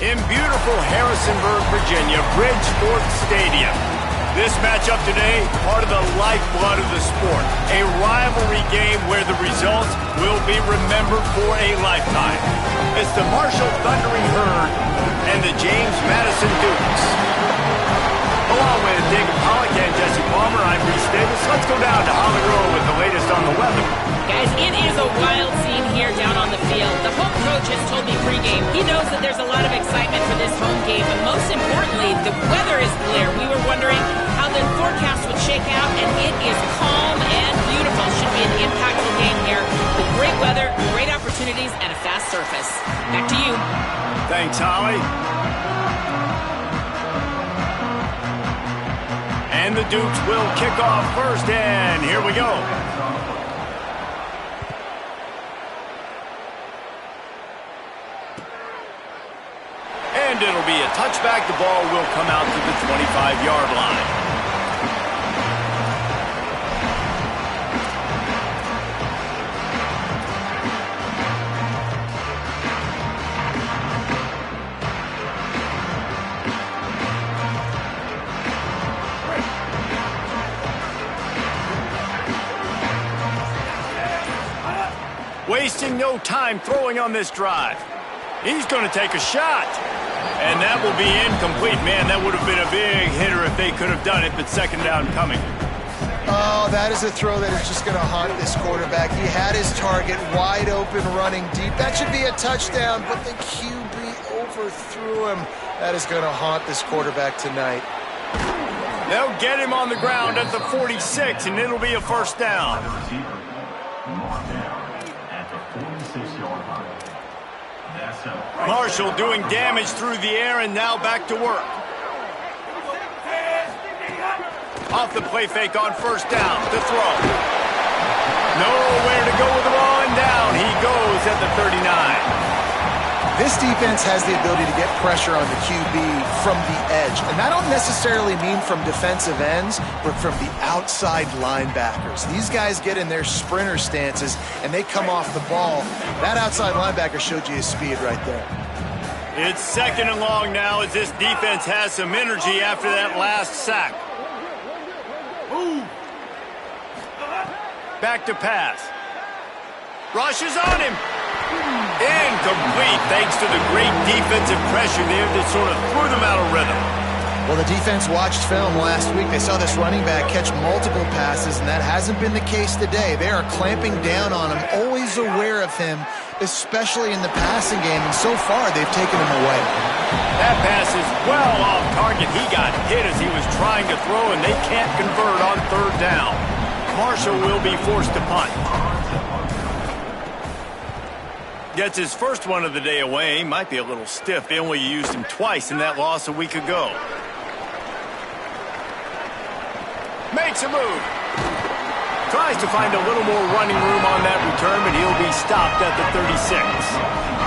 in beautiful Harrisonburg, Virginia, Bridgeport Stadium. This matchup today, part of the lifeblood of the sport. A rivalry game where the results will be remembered for a lifetime. It's the Marshall Thundering Herd and the James Madison Dukes. Along with David Pollock and Jesse Palmer, I'm Reese Davis. Let's go down to Holly Rowe with the latest on the weather. Guys, it is a wild scene here down on the field. The home coach has told me pregame he knows that there's a lot of excitement for this home game, but most importantly, the weather is clear. We were wondering how the forecast would shake out, and it is calm and beautiful. Should be an impactful game here with great weather, great opportunities, and a fast surface. Back to you. Thanks, Holly. And the Dukes will kick off first, and here we go. And it'll be a touchback. The ball will come out to the 25-yard line. Wasting no time throwing on this drive. He's going to take a shot. And that will be incomplete. Man, that would have been a big hitter if they could have done it, but second down coming. Oh, that is a throw that is just going to haunt this quarterback. He had his target wide open running deep. That should be a touchdown, but the QB overthrew him. That is going to haunt this quarterback tonight. They'll get him on the ground at the 46, and it'll be a first down. Marshall doing damage through the air, and now back to work. Off the play fake on first down to throw. Nowhere to go with the ball, and down he goes at the 39. This defense has the ability to get pressure on the QB from the edge. And I don't necessarily mean from defensive ends, but from the outside linebackers. These guys get in their sprinter stances, and they come off the ball. That outside linebacker showed you his speed right there. It's second and long now as this defense has some energy after that last sack. Back to pass. Rushes on him. Incomplete, thanks to the great defensive pressure there that sort of threw them out of rhythm. Well, the defense watched film last week. They saw this running back catch multiple passes, and that hasn't been the case today. They are clamping down on him, always aware of him, especially in the passing game, and so far they've taken him away. That pass is well off target. He got hit as he was trying to throw, and they can't convert on third down. Marshall will be forced to punt. Gets his first one of the day away. Might be a little stiff. They only used him twice in that loss a week ago. Makes a move. Tries to find a little more running room on that return, but he'll be stopped at the 36.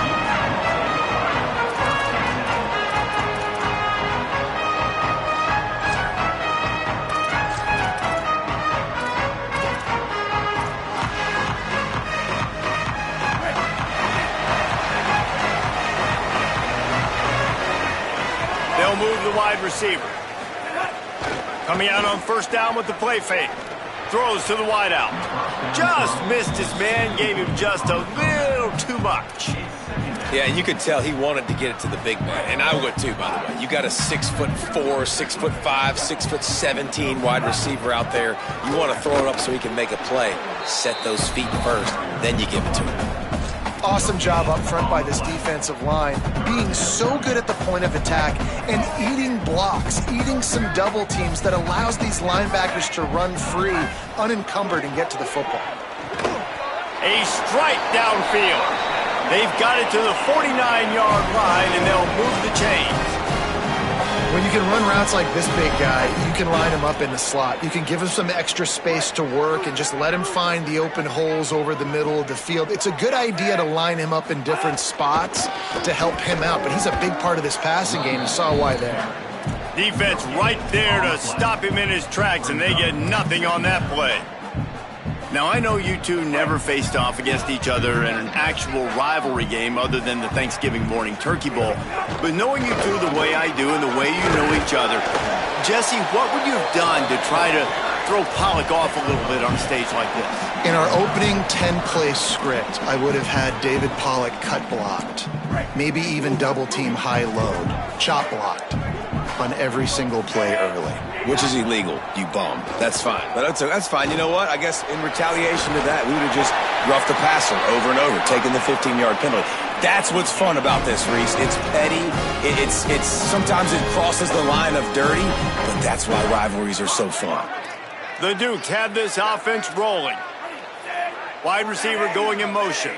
They'll move the wide receiver. Coming out on first down with the play fake. Throws to the wideout. Just missed his man, gave him just a little too much. Yeah, and you could tell he wanted to get it to the big man, and I would too, by the way. You got a 6'4", 6'5", 6'17" wide receiver out there. You want to throw it up so he can make a play. Set those feet first, then you give it to him. Awesome job up front by this defensive line, being so good at the point of attack and eating blocks, eating some double teams that allows these linebackers to run free, unencumbered, and get to the football. A strike downfield. They've got it to the 49-yard line, and they'll move the chains. When you can run routes like this big guy, you can line him up in the slot. You can give him some extra space to work and just let him find the open holes over the middle of the field. It's a good idea to line him up in different spots to help him out, but he's a big part of this passing game. You saw why there. Defense right there to stop him in his tracks, and they get nothing on that play. Now, I know you two never faced off against each other in an actual rivalry game other than the Thanksgiving morning turkey bowl. But knowing you two the way I do and the way you know each other, Jesse, what would you have done to try to throw Pollock off a little bit on a stage like this? In our opening 10-play script, I would have had David Pollock cut blocked, maybe even double-team high-load, chop blocked on every single play early. Which is illegal, you bum. That's fine. But that's fine. You know what? I guess in retaliation to that, we would have just roughed the passer over and over, taking the 15-yard penalty. That's what's fun about this, Reese. It's petty. It's sometimes it crosses the line of dirty, but that's why rivalries are so fun. The Dukes have this offense rolling. Wide receiver going in motion.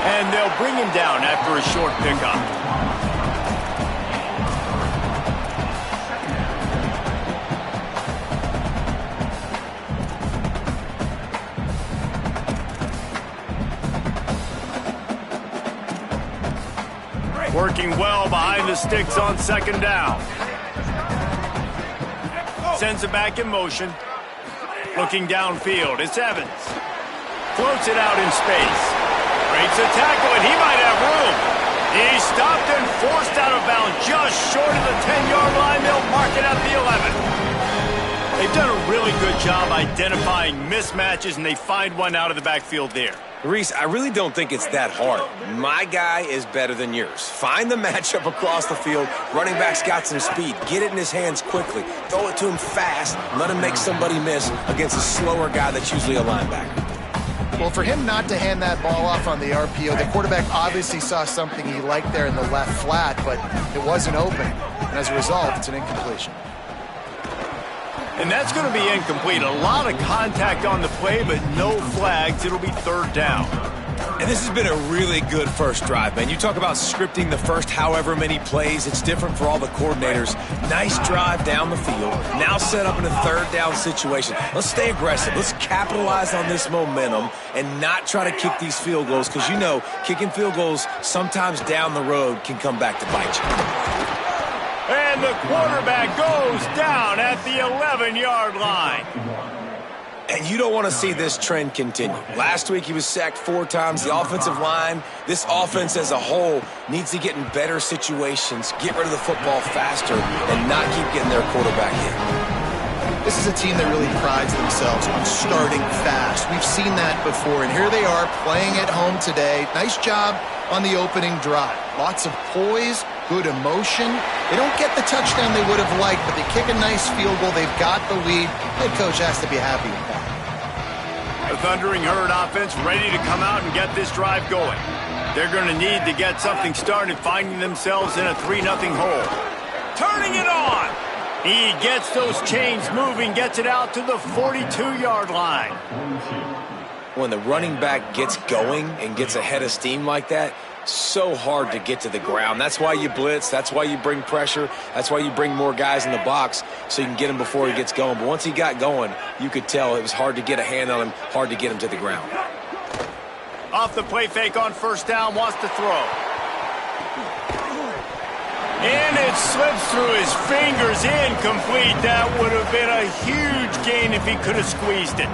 And they'll bring him down after a short pickup. Working well behind the sticks on second down. Sends it back in motion. Looking downfield, it's Evans. Floats it out in space. Breaks a tackle, and he might have room. He's stopped and forced out of bounds just short of the 10-yard line. They'll mark it at the 11. They've done a really good job identifying mismatches, and they find one out of the backfield there. Reese, I really don't think it's that hard. My guy is better than yours. Find the matchup across the field. Running back's got some speed. Get it in his hands quickly. Throw it to him fast. Let him make somebody miss against a slower guy that's usually a linebacker. Well, for him not to hand that ball off on the RPO, the quarterback obviously saw something he liked there in the left flat, but it wasn't open. And as a result, it's an incompletion. And that's going to be incomplete. A lot of contact on the play, but no flags. It'll be third down. And this has been a really good first drive, man. You talk about scripting the first however many plays. It's different for all the coordinators. Nice drive down the field. Now set up in a third down situation. Let's stay aggressive. Let's capitalize on this momentum and not try to kick these field goals because, you know, kicking field goals sometimes down the road can come back to bite you. And the quarterback goes down at the 11-yard line. And you don't want to see this trend continue. Last week he was sacked 4 times. The offensive line, this offense as a whole, needs to get in better situations, get rid of the football faster, and not keep getting their quarterback hit. This is a team that really prides themselves on starting fast. We've seen that before, and here they are playing at home today. Nice job on the opening drive. Lots of poise, good emotion. They don't get the touchdown they would have liked, but they kick a nice field goal. They've got the lead. Head coach has to be happy with that. The Thundering Herd offense ready to come out and get this drive going. They're going to need to get something started, finding themselves in a 3-0 hole. Turning it on. He gets those chains moving, gets it out to the 42-yard line. When the running back gets going and gets ahead of steam like that, so hard to get to the ground. That's why you blitz. That's why you bring pressure. That's why you bring more guys in the box so you can get him before he gets going. But once he got going, you could tell it was hard to get a hand on him, hard to get him to the ground. Off the play fake on first down, wants to throw. And it slips through his fingers, incomplete. That would have been a huge gain if he could have squeezed it.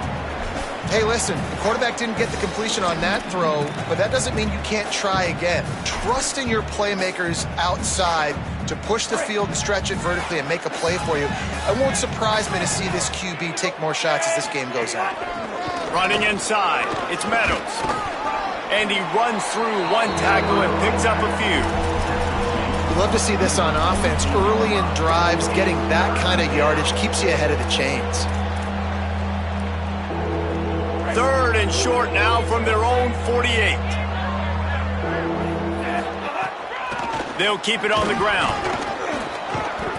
Hey, listen, the quarterback didn't get the completion on that throw, but that doesn't mean you can't try again. Trust in your playmakers outside to push the field and stretch it vertically and make a play for you. It won't surprise me to see this QB take more shots as this game goes on. Running inside, it's Meadows. And he runs through one tackle and picks up a few. We love to see this on offense. Early in drives, getting that kind of yardage keeps you ahead of the chains. Third and short now from their own 48. They'll keep it on the ground.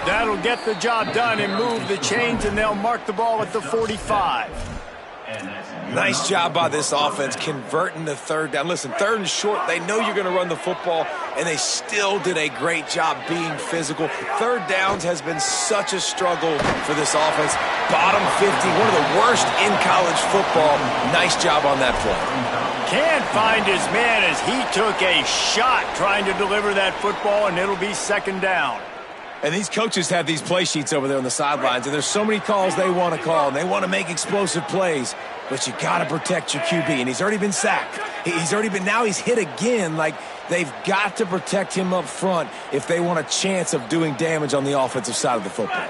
That'll get the job done and move the chains, and they'll mark the ball at the 45. Nice job by this offense converting the third down. Listen, third and short, they know you're going to run the football, and they still did a great job being physical. Third downs has been such a struggle for this offense. Bottom 50, one of the worst in college football. Nice job on that play. Can't find his man as he took a shot trying to deliver that football, and it'll be second down. And these coaches have these play sheets over there on the sidelines, and there's so many calls they want to call, and they want to make explosive plays, but you got to protect your QB, and he's already been sacked. Now he's hit again. Like, they've got to protect him up front if they want a chance of doing damage on the offensive side of the football.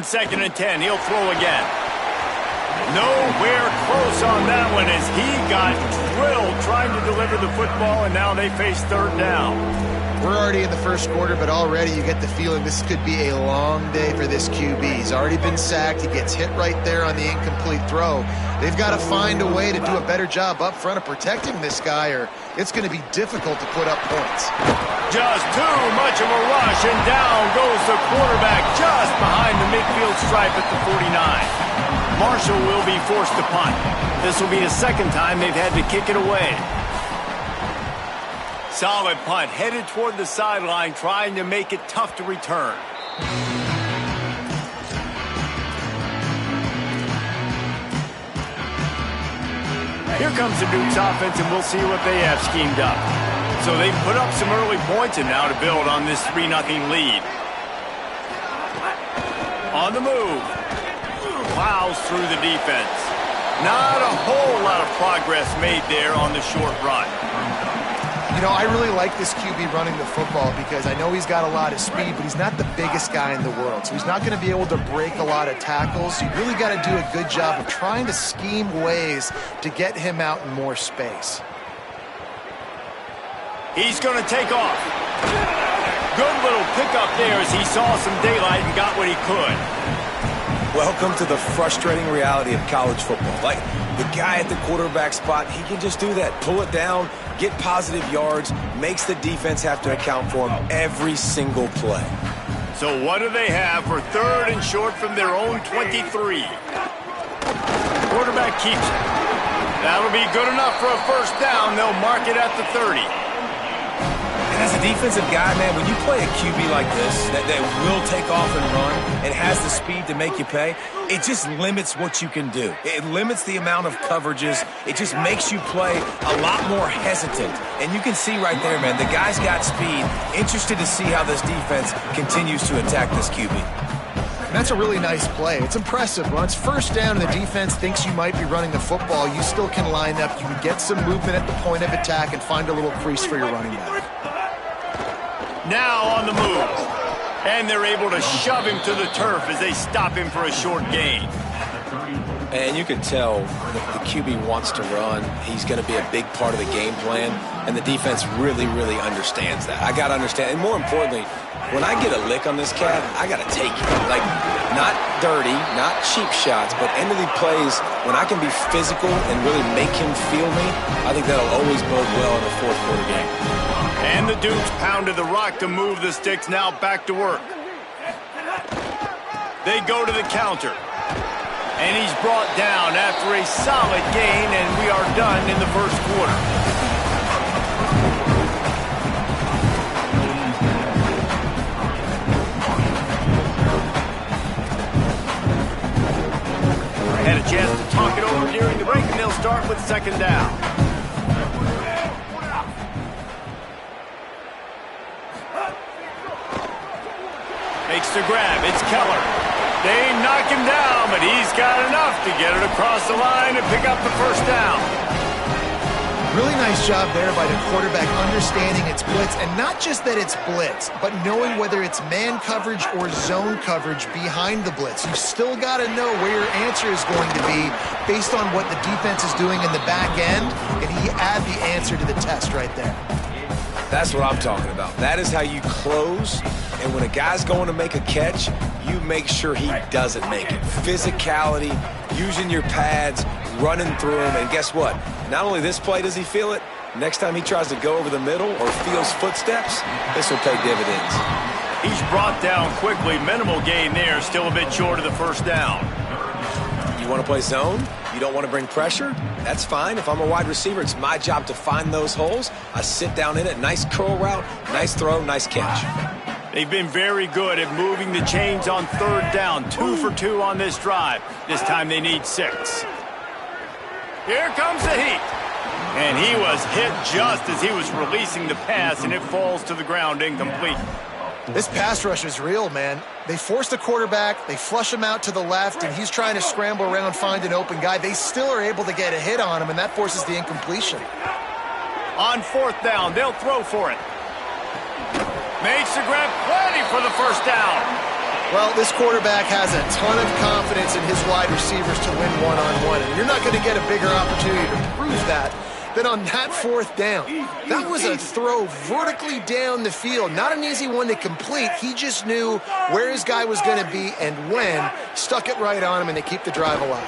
Second and 10, he'll throw again. Nowhere close on that one as he got drilled trying to deliver the football, and now they face third down. We're already in the first quarter, but already you get the feeling this could be a long day for this QB. He's already been sacked. He gets hit right there on the incomplete throw. They've got to find a way to do a better job up front of protecting this guy, or it's going to be difficult to put up points. Just too much of a rush, and down goes the quarterback just behind the midfield stripe at the 49. Marshall will be forced to punt. This will be the second time they've had to kick it away. Solid punt, headed toward the sideline, trying to make it tough to return. Here comes the Duke's offense, and we'll see what they have schemed up. So they've put up some early points, and now to build on this 3-0 lead. On the move. Plows through the defense. Not a whole lot of progress made there on the short run. You know, I really like this QB running the football because I know he's got a lot of speed, but he's not the biggest guy in the world. So he's not going to be able to break a lot of tackles. So you really got to do a good job of trying to scheme ways to get him out in more space. He's going to take off. Good little pickup there as he saw some daylight and got what he could. Welcome to the frustrating reality of college football. Like, the guy at the quarterback spot, he can just do that. Pull it down, get positive yards, makes the defense have to account for him every single play. So what do they have for third and short from their own 23? Quarterback keeps it. That'll be good enough for a first down. They'll mark it at the 30. And as a defensive guy, man, when you play a QB like this that will take off and run and has the speed to make you pay, it just limits what you can do. It limits the amount of coverages. It just makes you play a lot more hesitant. And you can see right there, man, the guy's got speed. Interested to see how this defense continues to attack this QB. That's a really nice play. It's impressive. When it's first down and the defense thinks you might be running the football, you still can line up. You can get some movement at the point of attack and find a little crease for your running back. Now on the move. And they're able to shove him to the turf as they stop him for a short gain. And you can tell the QB wants to run. He's going to be a big part of the game plan. And the defense really, really understands that. I got to understand. And more importantly, when I get a lick on this cat, I got to take it. Like, not dirty, not cheap shots, but end of the plays, when I can be physical and really make him feel me, I think that'll always bode well in a fourth quarter game. And the Dukes pounded the rock to move the sticks, now back to work. They go to the counter. And he's brought down after a solid gain, and we are done in the first quarter. Had a chance to talk it over during the break, and they'll start with second down. Makes the grab. It's Keller. They knock him down, but he's got enough to get it across the line and pick up the first down. Really nice job there by the quarterback understanding it's blitz, and not just that it's blitz, but knowing whether it's man coverage or zone coverage behind the blitz. You've still got to know where your answer is going to be based on what the defense is doing in the back end, and he add the answer to the test right there. That's what I'm talking about. That is how you close, and when a guy's going to make a catch, you make sure he doesn't make it. Physicality, using your pads, running through him, and guess what? Not only this play does he feel it, next time he tries to go over the middle or feels footsteps, this will pay dividends. He's brought down quickly. Minimal gain there, still a bit short of the first down. You want to play zone? You don't want to bring pressure? That's fine. If I'm a wide receiver, it's my job to find those holes. I sit down in it. Nice curl route, nice throw, nice catch. They've been very good at moving the chains on third down. 2 for 2 on this drive. This time they need 6. Here comes the heat. And he was hit just as he was releasing the pass, and it falls to the ground incomplete. This pass rush is real, man. They force the quarterback, they flush him out to the left, and he's trying to scramble around, find an open guy. They still are able to get a hit on him, and that forces the incompletion. On fourth down, they'll throw for it. Makes the grab, plenty for the first down. Well, this quarterback has a ton of confidence in his wide receivers to win one-on-one, and you're not going to get a bigger opportunity to prove that than on that fourth down. That was a throw vertically down the field. Not an easy one to complete. He just knew where his guy was going to be and when. Stuck it right on him, and they keep the drive alive.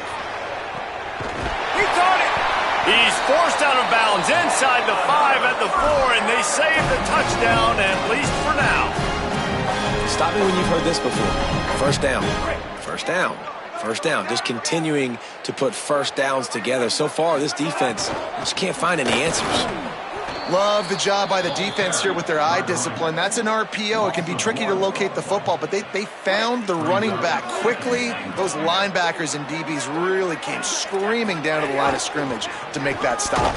He caught it. He's forced out of bounds inside the 5 at the 4, and they save the touchdown, at least for now. Stop me when you've heard this before. First down. First down. First down. Just continuing to put first downs together. So far, this defense just can't find any answers. Love the job by the defense here with their eye discipline. That's an RPO. It can be tricky to locate the football, but they found the running back quickly. Those linebackers and DBs really came screaming down to the line of scrimmage to make that stop.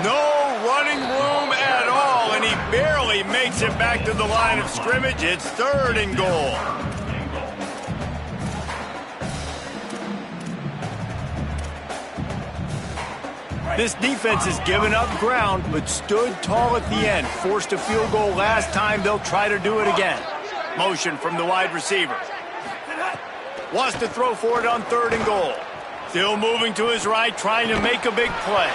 No running room at all, and he barely makes it back to the line of scrimmage. It's 3rd and goal. This defense has given up ground, but stood tall at the end. Forced a field goal last time. They'll try to do it again. Motion from the wide receiver. Wants to throw for it on 3rd and goal. Still moving to his right, trying to make a big play.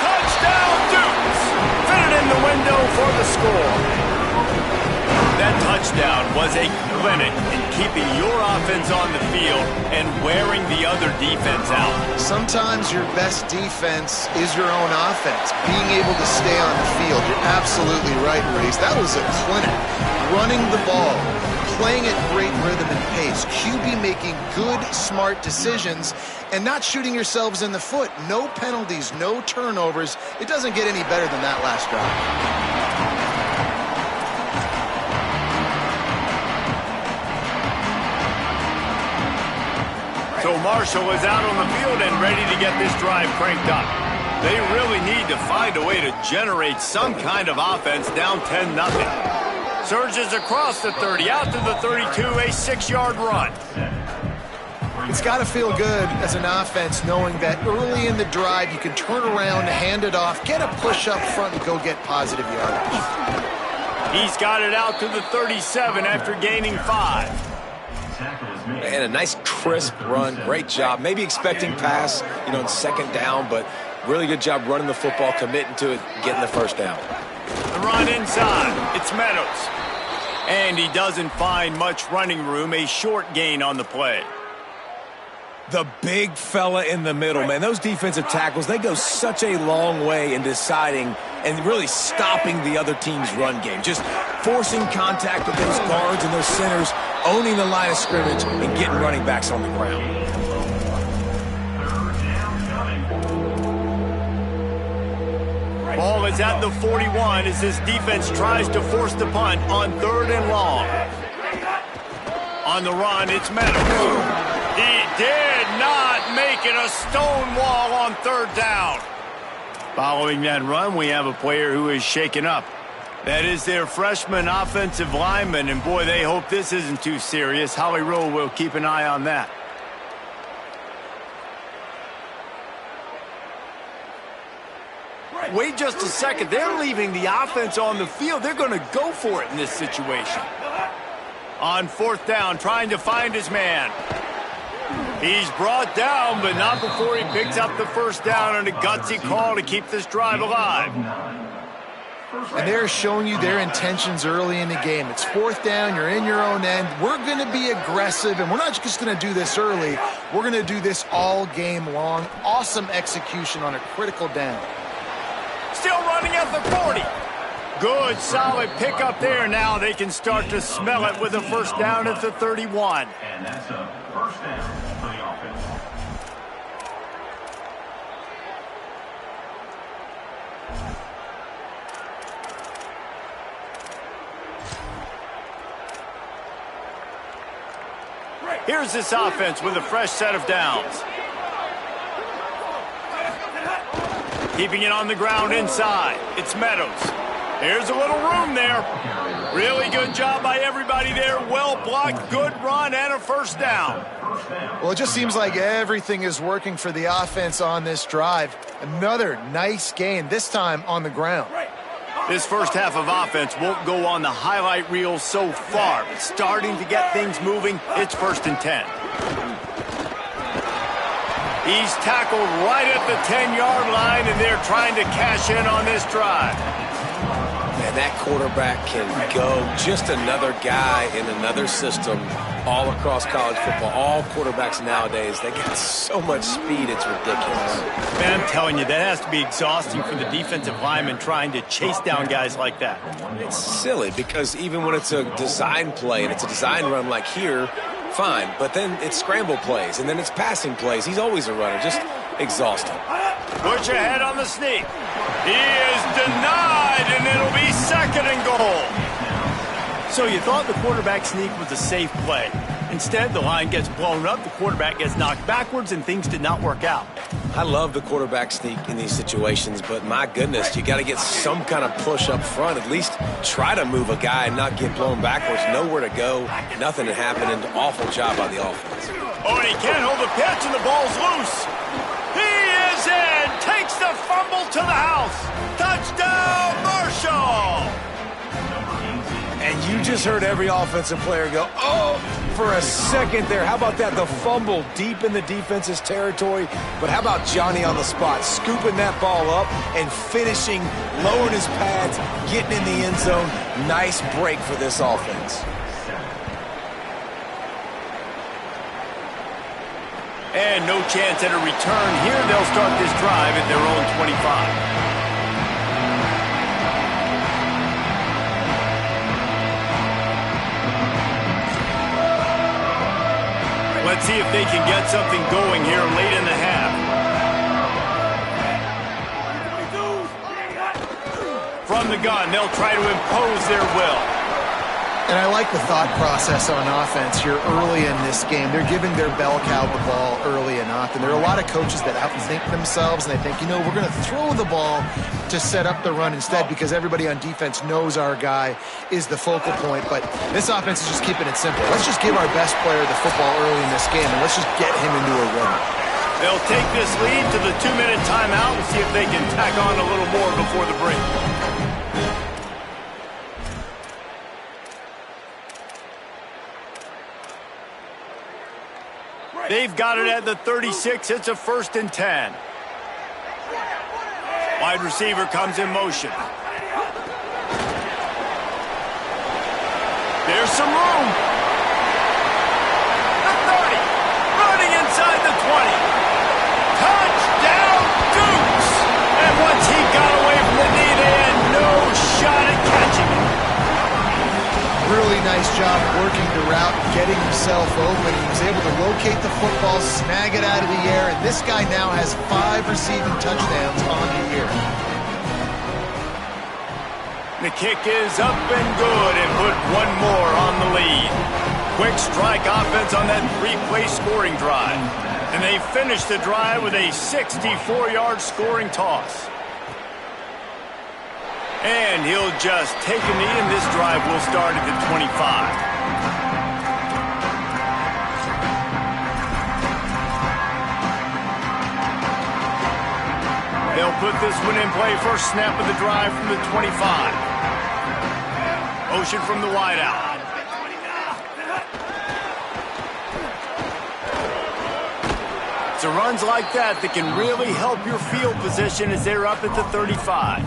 Touchdown, Dukes! Fit it in the window for the score. That touchdown was a clinic in keeping your offense on the field and wearing the other defense out. Sometimes your best defense is your own offense, being able to stay on the field. You're absolutely right, Reese. That was a clinic. Running the ball, playing at great rhythm and pace, QB making good, smart decisions, and not shooting yourselves in the foot. No penalties, no turnovers. It doesn't get any better than that last drive. So Marshall is out on the field and ready to get this drive cranked up. They really need to find a way to generate some kind of offense down 10-0. Surges across the 30, out to the 32, a 6-yard run. It's got to feel good as an offense knowing that early in the drive you can turn around, hand it off, get a push up front, and go get positive yardage. He's got it out to the 37 after gaining 5. And a nice crisp run. Great job. Maybe expecting pass, in 2nd down, but really good job running the football, committing to it, getting the first down. The run inside. It's Meadows. And he doesn't find much running room. A short gain on the play. The big fella in the middle, man. Those defensive tackles, they go such a long way in deciding and really stopping the other team's run game. Just forcing contact with those guards and those centers, owning the line of scrimmage, and getting running backs on the ground. Ball is at the 41 as this defense tries to force the punt on 3rd and long. On the run, it's Meadows. He did not make it a stone wall on 3rd down. Following that run, we have a player who is shaken up. That is their freshman offensive lineman, and boy, they hope this isn't too serious. Howie Rowe will keep an eye on that. Wait just a second. They're leaving the offense on the field. They're going to go for it in this situation. On 4th down, trying to find his man. He's brought down, but not before he picks up the first down on a gutsy call to keep this drive alive. And they're showing you their intentions early in the game. It's 4th down, you're in your own end. We're going to be aggressive, and we're not just going to do this early. We're going to do this all game long. Awesome execution on a critical down. Still running at the 40. Good, solid pickup there. Now they can start to smell it with a first down at the 31. And that's a first down for the offense. Here's this offense with a fresh set of downs. Keeping it on the ground inside. It's Meadows. Here's a little room there. Really good job by everybody there. Well blocked, good run, and a first down. Well, it just seems like everything is working for the offense on this drive. Another nice gain, this time on the ground. This first half of offense won't go on the highlight reel so far, but starting to get things moving, it's 1st and 10. He's tackled right at the 10-yard line, and they're trying to cash in on this drive. Man, that quarterback can go. Just another guy in another system all across college football. All quarterbacks nowadays, they got so much speed, it's ridiculous. Man, I'm telling you, that has to be exhausting for the defensive lineman trying to chase down guys like that. It's silly because even when it's a design play and it's a design run like here, fine, but then it's scramble plays and then it's passing plays. He's always a runner, just exhausting. Push ahead on the sneak. He is denied, and it'll be 2nd and goal. So you thought the quarterback sneak was a safe play. Instead, the line gets blown up, the quarterback gets knocked backwards, and things did not work out. I love the quarterback sneak in these situations, but my goodness, you got to get some kind of push up front. At least try to move a guy and not get blown backwards. Nowhere to go, nothing to happen, and awful job by the offense. Oh, and he can't hold the pitch, and the ball's loose. He is in, takes the fumble to the house. Touchdown, Marshall! And you just heard every offensive player go, oh, for a second there. How about that? The fumble deep in the defense's territory. But how about Johnny on the spot, scooping that ball up and finishing, lowering his pads, getting in the end zone. Nice break for this offense. And no chance at a return here. They'll start this drive at their own 25. Let's see if they can get something going here late in the half. From the gun, they'll try to impose their will. And I like the thought process on offense here early in this game. They're giving their bell cow the ball early and often. There are a lot of coaches that outthink themselves, and they think, you know, we're going to throw the ball to set up the run instead because everybody on defense knows our guy is the focal point. But this offense is just keeping it simple. Let's just give our best player the football early in this game, and let's just get him into a rhythm. They'll take this lead to the 2-minute timeout and see if they can tack on a little more before the break. They've got it at the 36. It's a 1st and 10. Wide receiver comes in motion. There's some room. The 30. Running inside the 20. Touchdown, Dukes! And once he got away from the knee, they had no shot at catching him. Really nice job working the route, getting himself open. He was able to locate the football, snag it out of the air, and this guy now has 5 receiving touchdowns on the year. The kick is up and good and put one more on the lead. Quick strike offense on that 3-play scoring drive. And they finish the drive with a 64-yard scoring toss. And he'll just take a knee, and this drive will start at the 25. They'll put this one in play. First snap of the drive from the 25. Motion from the wideout. So runs like that can really help your field position as they're up at the 35.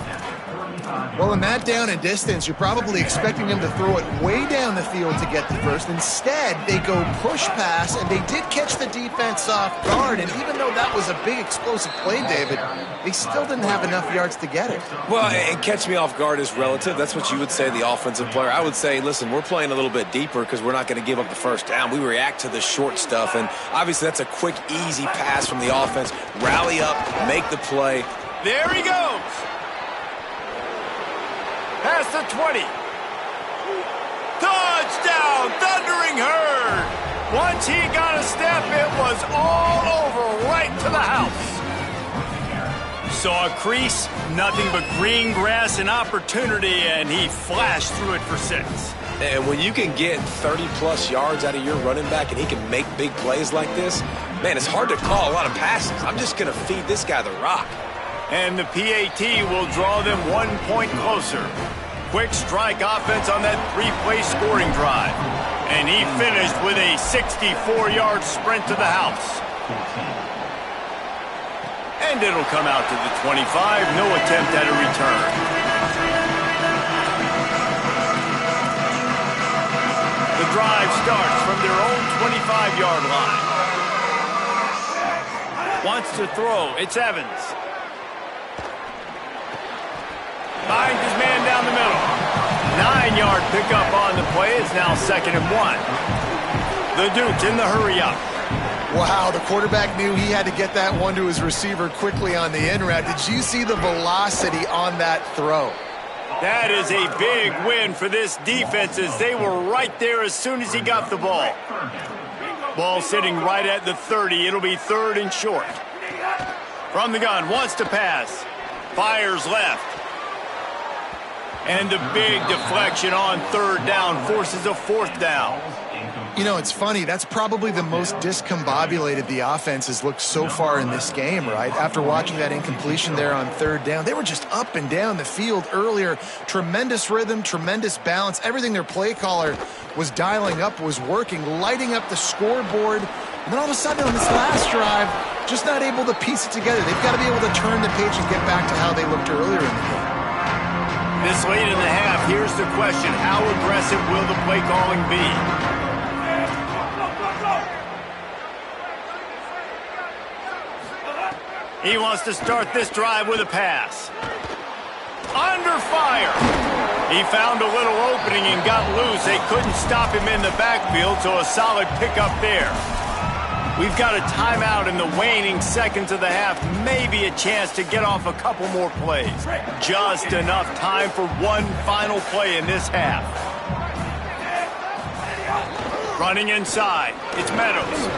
Well, in that down and distance, you're probably expecting them to throw it way down the field to get the first. Instead, they go push pass, and they did catch the defense off guard. And even though that was a big explosive play, David, they still didn't have enough yards to get it. Well, and catch me off guard is relative. That's what you would say, the offensive player. I would say, listen, we're playing a little bit deeper because we're not going to give up the first down. We react to the short stuff, and obviously that's a quick, easy pass from the offense. Rally up, make the play. There he goes. Past the 20. Touchdown, Thundering Herd. Once he got a step, it was all over right to the house. Saw a crease, nothing but green grass and opportunity, and he flashed through it for 6. And when you can get 30-plus yards out of your running back and he can make big plays like this, man, it's hard to call a lot of passes. I'm just going to feed this guy the rock. And the PAT will draw them 1 point closer. Quick strike offense on that 3-play scoring drive. And he finished with a 64-yard sprint to the house. And it'll come out to the 25. No attempt at a return. The drive starts from their own 25-yard line. Wants to throw. It's Evans. Finds his man down the middle. 9-yard pickup on the play. It's now 2nd and 1. The Duke's in the hurry-up. Wow, the quarterback knew he had to get that one to his receiver quickly on the in route. Did you see the velocity on that throw? That is a big win for this defense as they were right there as soon as he got the ball. Ball sitting right at the 30. It'll be 3rd and short. From the gun, wants to pass. Fires left. And the big deflection on 3rd down forces a 4th down. You know, it's funny. That's probably the most discombobulated the offense has looked so far in this game, right? After watching that incompletion there on 3rd down, they were just up and down the field earlier. Tremendous rhythm, tremendous balance. Everything their play caller was dialing up was working, lighting up the scoreboard. And then all of a sudden on this last drive, just not able to piece it together. They've got to be able to turn the page and get back to how they looked earlier in the game. This late in the half, here's the question. How aggressive will the play calling be? He wants to start this drive with a pass. Under fire. He found a little opening and got loose. They couldn't stop him in the backfield, so a solid pickup there. We've got a timeout in the waning seconds of the half. Maybe a chance to get off a couple more plays. Just enough time for one final play in this half. Running inside. It's Meadows.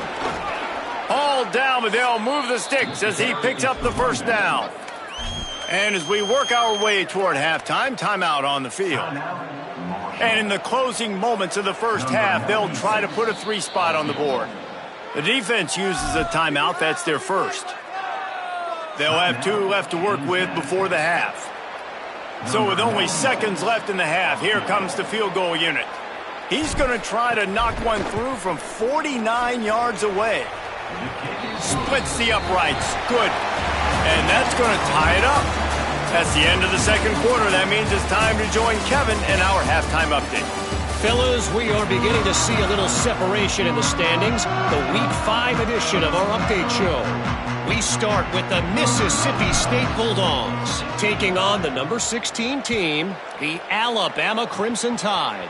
Hauled down, but they'll move the sticks as he picks up the 1st down. And as we work our way toward halftime, timeout on the field. And in the closing moments of the first half, they'll try to put a 3 spot on the board. The defense uses a timeout. That's their first. They'll have 2 left to work with before the half. So with only seconds left in the half, here comes the field goal unit. He's going to try to knock one through from 49 yards away. Splits the uprights. Good. And that's going to tie it up. That's the end of the second quarter. That means it's time to join Kevin in our halftime update. Fellas, we are beginning to see a little separation in the standings. The Week 5 edition of our update show. We start with the Mississippi State Bulldogs taking on the number 16 team, the Alabama Crimson Tide.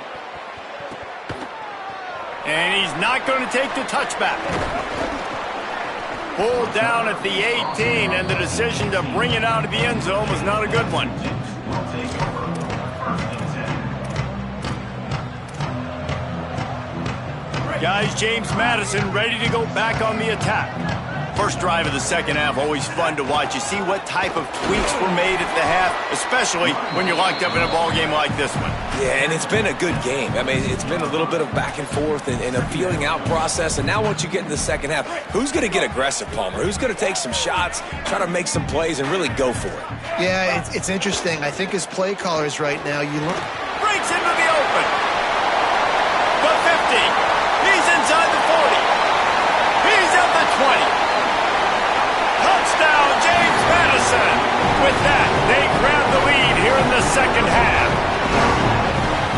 And he's not going to take the touchback. Pulled down at the 18, and the decision to bring it out of the end zone was not a good one. Guys, James Madison ready to go back on the attack. First drive of the second half, always fun to watch. You see what type of tweaks were made at the half, especially when you're locked up in a ball game like this one. Yeah, and it's been a good game. I mean, it's been a little bit of back and forth and a feeling out process. And now once you get in the second half, who's going to get aggressive, Palmer? Who's going to take some shots, try to make some plays, and really go for it? Yeah, it's interesting. I think as play callers right now, you look... Breaks into the open. The 50. He's inside the 40. He's at the 20. Touchdown, James Madison. With that, they grab the lead here in the second half.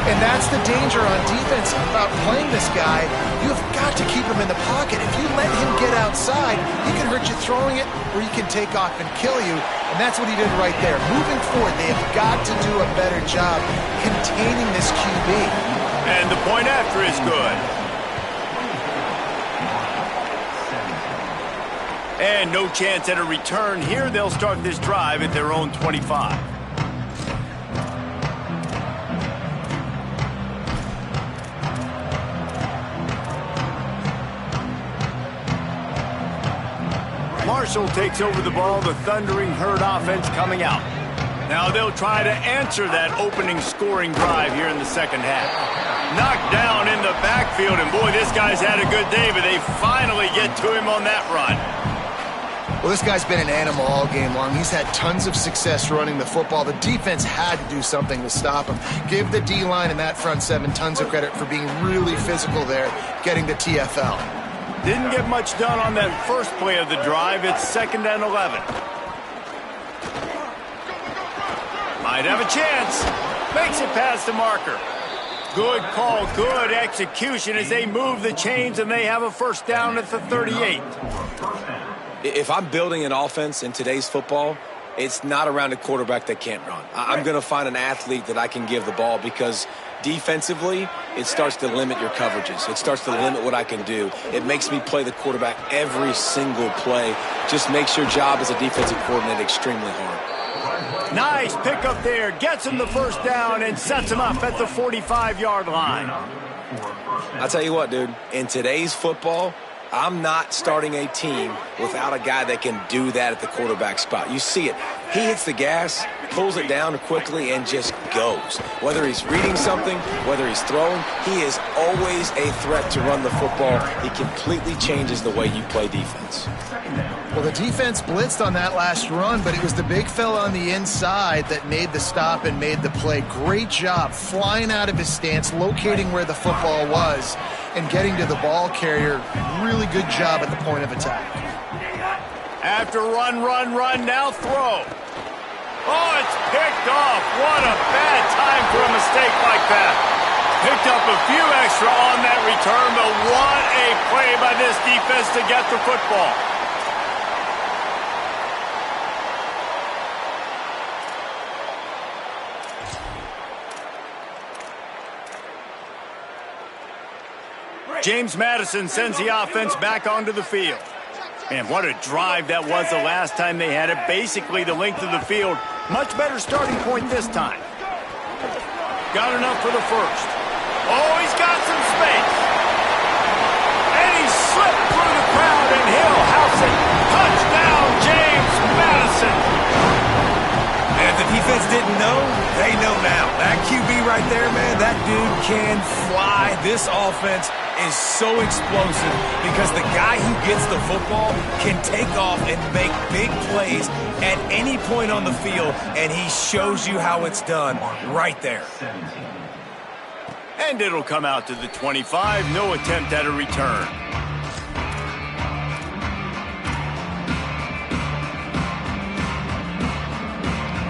And that's the danger on defense about playing this guy. You've got to keep him in the pocket. If you let him get outside, he can hurt you throwing it, or he can take off and kill you. And that's what he did right there. Moving forward, they have got to do a better job containing this QB. And the point after is good. And no chance at a return here. They'll start this drive at their own 25. Marshall takes over the ball, the Thundering Herd offense coming out. Now they'll try to answer that opening scoring drive here in the second half. Knocked down in the backfield, and boy, this guy's had a good day, but they finally get to him on that run. Well, this guy's been an animal all game long. He's had tons of success running the football. The defense had to do something to stop him. Give the D-line and that front seven tons of credit for being really physical there, getting the TFL. Didn't get much done on that first play of the drive. It's 2nd and 11. Might have a chance. Makes it past the marker. Good call, good execution as they move the chains, and they have a first down at the 38. If I'm building an offense in today's football, it's not around a quarterback that can't run. I'm going to find an athlete that I can give the ball because defensively, it starts to limit your coverages. It starts to limit what I can do. It makes me play the quarterback every single play. Just makes your job as a defensive coordinator extremely hard. Nice pickup there. Gets him the first down and sets him up at the 45-yard line. I'll tell you what, dude. In today's football, I'm not starting a team without a guy that can do that at the quarterback spot. You see it. He hits the gas, pulls it down quickly, and just goes. Whether he's reading something, whether he's throwing, he is always a threat to run the football. He completely changes the way you play defense. Well, the defense blitzed on that last run, but it was the big fella on the inside that made the stop and made the play. Great job flying out of his stance, locating where the football was, and getting to the ball carrier. Really good job at the point of attack. After run, now throw. Oh, it's picked off. What a bad time for a mistake like that. Picked up a few extra on that return, but what a play by this defense to get the football. James Madison sends the offense back onto the field. And what a drive that was the last time they had it. Basically the length of the field. Much better starting point this time. Got enough for the first. Oh, he's got some space. And he slipped through the crowd, and he'll house it. Touchdown, James Madison. And if the defense didn't know, they know now. That QB right there, man, that dude can fly. This offense is so explosive because the guy who gets the football can take off and make big plays at any point on the field, and he shows you how it's done right there. And it'll come out to the 25. No attempt at a return.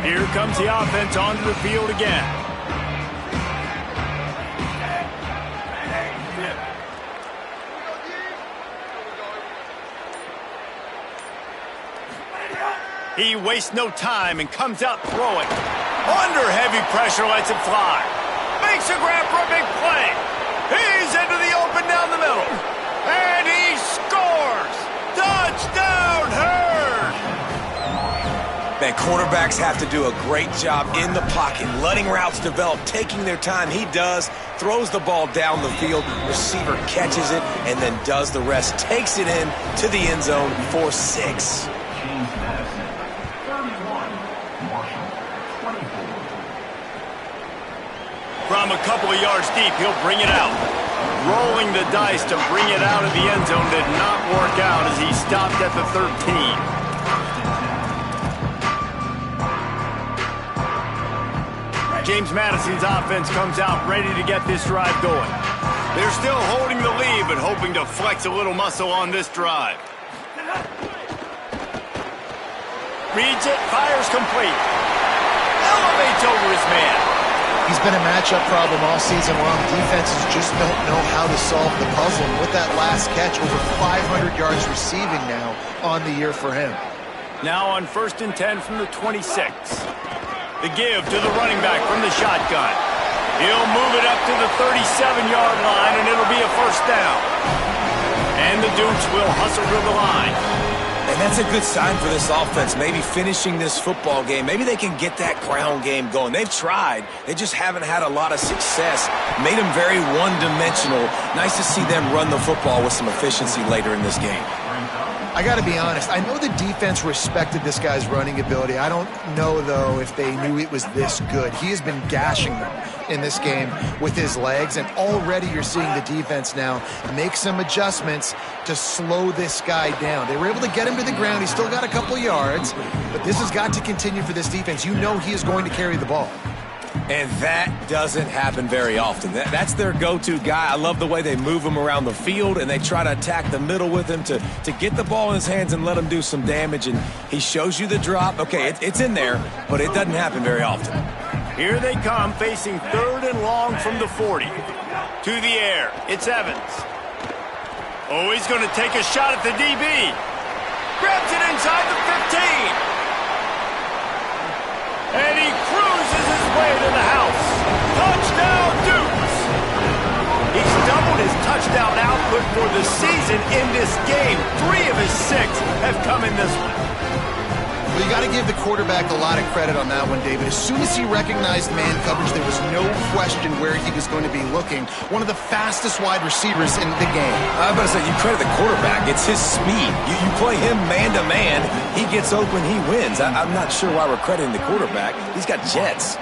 Here comes the offense onto the field again. He wastes no time and comes out throwing. Under heavy pressure, lets it fly. Makes a grab for a big play. He's into the open down the middle. And he scores! Touchdown, Herd! Man, quarterbacks have to do a great job in the pocket, letting routes develop, taking their time. He does, throws the ball down the field, receiver catches it, and then does the rest. Takes it in to the end zone for 6. From a couple of yards deep, he'll bring it out. Rolling the dice to bring it out of the end zone did not work out as he stopped at the 13. James Madison's offense comes out ready to get this drive going. They're still holding the lead, but hoping to flex a little muscle on this drive. Reads it, fires complete. Elevates over his man. He's been a matchup problem all season long. Defenses just don't know how to solve the puzzle. And with that last catch, over 500 yards receiving now on the year for him. Now on 1st and 10 from the 26. The give to the running back from the shotgun. He'll move it up to the 37-yard line, and it'll be a first down. And the Dukes will hustle to the line. And that's a good sign for this offense, maybe finishing this football game. Maybe they can get that ground game going. They've tried. They just haven't had a lot of success. Made them very one-dimensional. Nice to see them run the football with some efficiency later in this game. I got to be honest. I know the defense respected this guy's running ability. I don't know, though, if they knew it was this good. He has been gashing them in this game with his legs, and already you're seeing the defense now make some adjustments to slow this guy down. They were able to get him to the ground. He's still got a couple yards, but this has got to continue for this defense. You know he is going to carry the ball. And that doesn't happen very often. That's their go-to guy. I love the way they move him around the field, and they try to attack the middle with him to get the ball in his hands and let him do some damage. And he shows you the drop. Okay, it's in there, but it doesn't happen very often. Here they come, facing 3rd and long from the 40. To the air, it's Evans. Oh, he's going to take a shot at the DB. Grabs it inside the 15. And he cruises his way to the house. Touchdown, Dukes! He's doubled his touchdown output for the season in this game. 3 of his 6 have come in this one. Well, you got to give the quarterback a lot of credit on that one, David. As soon as he recognized man coverage, there was no question where he was going to be looking. One of the fastest wide receivers in the game. I was about to say, you credit the quarterback. It's his speed. You play him man-to-man, he gets open, he wins. I'm not sure why we're crediting the quarterback. He's got jets.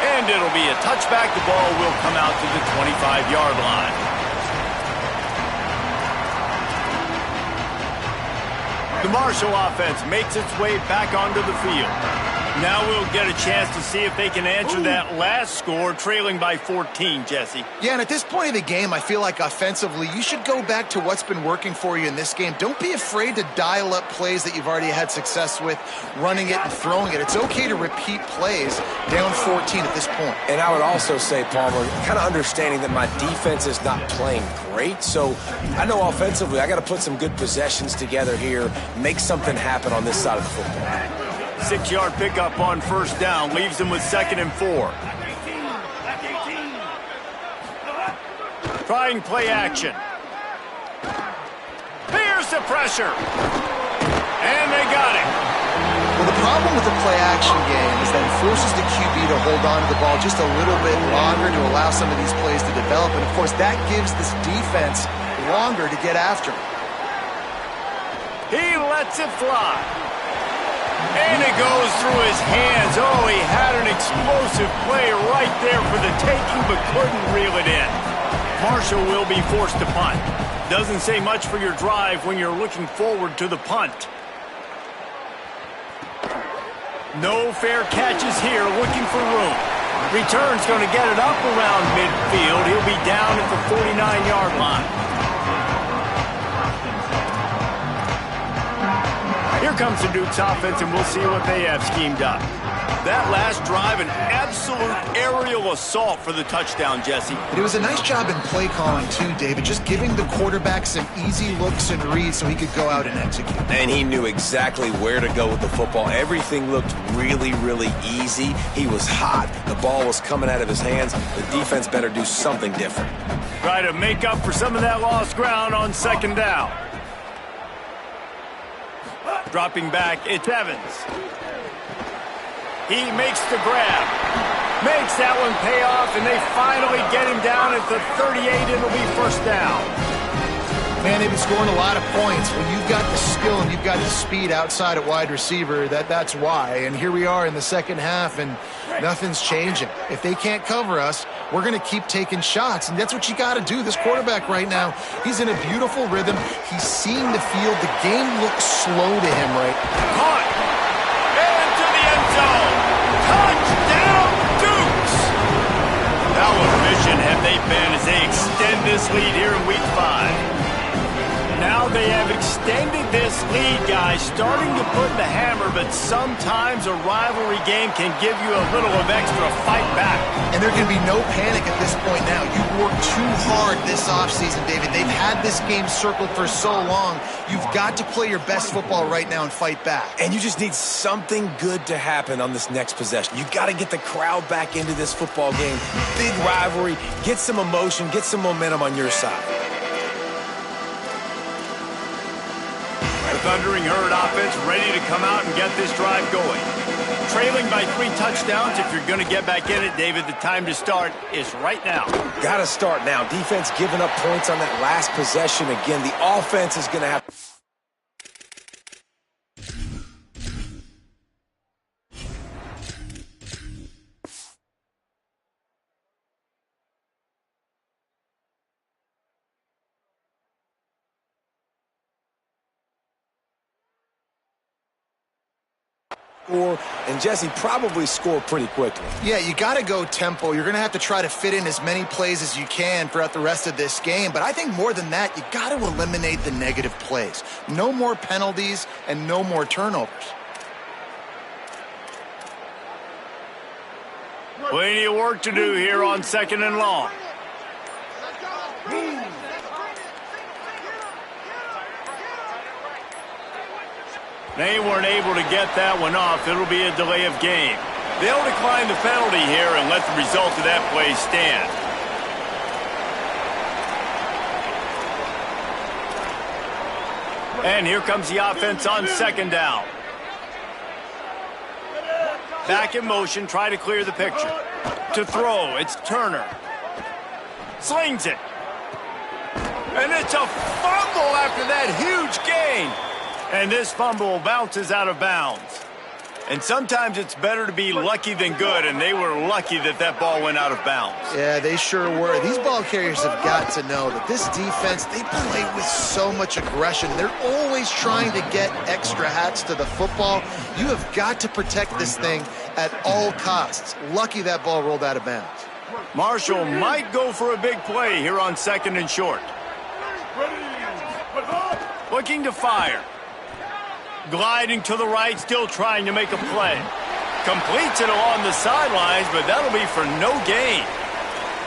And it'll be a touchback. The ball will come out to the 25-yard line. The Marshall offense makes its way back onto the field. Now we'll get a chance to see if they can answer that last score, trailing by 14, Jesse. Yeah, and at this point of the game, I feel like offensively, you should go back to what's been working for you in this game. Don't be afraid to dial up plays that you've already had success with, running it and throwing it. It's okay to repeat plays down 14 at this point. And I would also say, Palmer, kind of understanding that my defense is not playing great, so I know offensively I got to put some good possessions together here, make something happen on this side of the football. 6-yard pickup on 1st down, leaves them with 2nd and 4. Trying play action. Here's the pressure. And they got it. Well, the problem with the play action game is that it forces the QB to hold on to the ball just a little bit longer to allow some of these plays to develop. And, of course, that gives this defense longer to get after. He lets it fly. And it goes through his hands. Oh, he had an explosive play right there for the taking, but couldn't reel it in. Marshall will be forced to punt. Doesn't say much for your drive when you're looking forward to the punt. No fair catches here, looking for room. Return's going to get it up around midfield. He'll be down at the 49-yard line. Here comes the Dukes offense, and we'll see what they have schemed up. That last drive, an absolute aerial assault for the touchdown, Jesse. It was a nice job in play calling, too, David, just giving the quarterback some easy looks and reads so he could go out and execute. And he knew exactly where to go with the football. Everything looked really, really easy. He was hot. The ball was coming out of his hands. The defense better do something different. Try to make up for some of that lost ground on 2nd down. Dropping back, it's Evans. He makes the grab. Makes that one pay off, and they finally get him down at the 38. It'll be 1st down. Man, they've been scoring a lot of points. When you've got the skill and you've got the speed outside at wide receiver, that's why. And here we are in the 2nd half, and nothing's changing. If they can't cover us, we're going to keep taking shots, and that's what you got to do. This quarterback right now, he's in a beautiful rhythm. He's seeing the field. The game looks slow to him right now. Caught. Into the end zone. Touchdown, Dukes. How efficient have they been as they extend this lead here in Week 5? Now they have extended this lead, guys, starting to put the hammer, but sometimes a rivalry game can give you a little of extra fight back. And there can be no panic at this point now. You've worked too hard this offseason, David. They've had this game circled for so long. You've got to play your best football right now and fight back. And you just need something good to happen on this next possession. You've got to get the crowd back into this football game. Big rivalry. Get some emotion. Get some momentum on your side. The Thundering Herd offense ready to come out and get this drive going. trailing by 3 touchdowns. If you're going to get back in it, David, the time to start is right now. Got to start now. Defense giving up points on that last possession. Again, the offense is going to have... And Jesse probably score pretty quickly. Yeah, you got to go tempo. You're going to have to try to fit in as many plays as you can throughout the rest of this game. But I think more than that, you got to eliminate the negative plays. No more penalties and no more turnovers. Plenty of work to do here on 2nd and long. They weren't able to get that one off. It'll be a delay of game. They'll decline the penalty here and let the result of that play stand. And here comes the offense on 2nd down. Back in motion, try to clear the picture. To throw, it's Turner. Slings it. And it's a fumble after that huge gain. And this fumble bounces out of bounds. And sometimes it's better to be lucky than good, and they were lucky that that ball went out of bounds. Yeah, they sure were. These ball carriers have got to know that this defense, they play with so much aggression. They're always trying to get extra hats to the football. You have got to protect this thing at all costs. Lucky that ball rolled out of bounds. Marshall might go for a big play here on 2nd and short. Looking to fire. Gliding to the right, still trying to make a play. Completes it along the sidelines, but that'll be for no gain.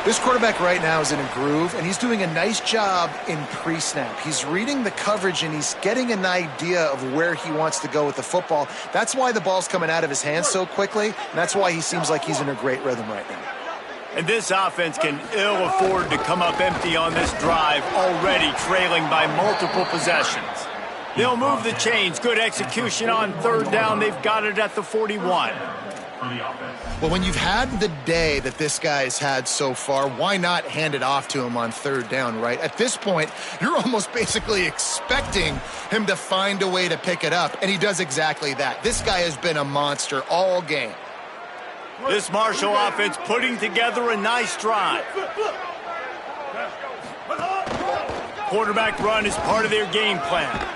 This quarterback right now is in a groove, and he's doing a nice job in pre-snap. He's reading the coverage, and he's getting an idea of where he wants to go with the football. That's why the ball's coming out of his hands so quickly, and that's why he seems like he's in a great rhythm right now. And this offense can ill afford to come up empty on this drive, already trailing by multiple possessions. They'll move the chains. Good execution on 3rd down. They've got it at the 41. Well, when you've had the day that this guy's had so far, why not hand it off to him on 3rd down, right? At this point, you're almost basically expecting him to find a way to pick it up, and he does exactly that. This guy has been a monster all game. This Marshall offense putting together a nice drive. Quarterback run is part of their game plan.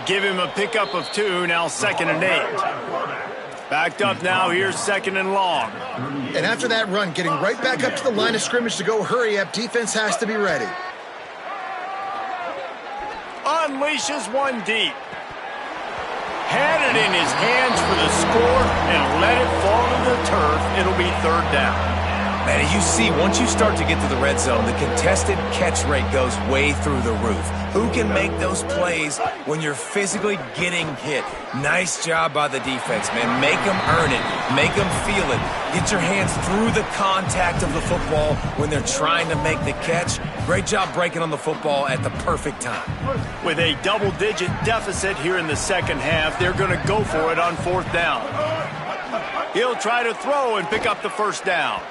Give him a pickup of 2, now 2nd and 8. Backed up now, here's 2nd and long. And after that run, getting right back up to the line of scrimmage to go hurry up, defense has to be ready. Unleashes one deep. Had it in his hands for the score and let it fall to the turf. It'll be 3rd down. Man, you see, once you start to get to the red zone, the contested catch rate goes way through the roof. Who can make those plays when you're physically getting hit? Nice job by the defense, man. Make them earn it. Make them feel it. Get your hands through the contact of the football when they're trying to make the catch. Great job breaking on the football at the perfect time. With a double-digit deficit here in the 2nd half, they're going to go for it on 4th down. He'll try to throw and pick up the 1st down.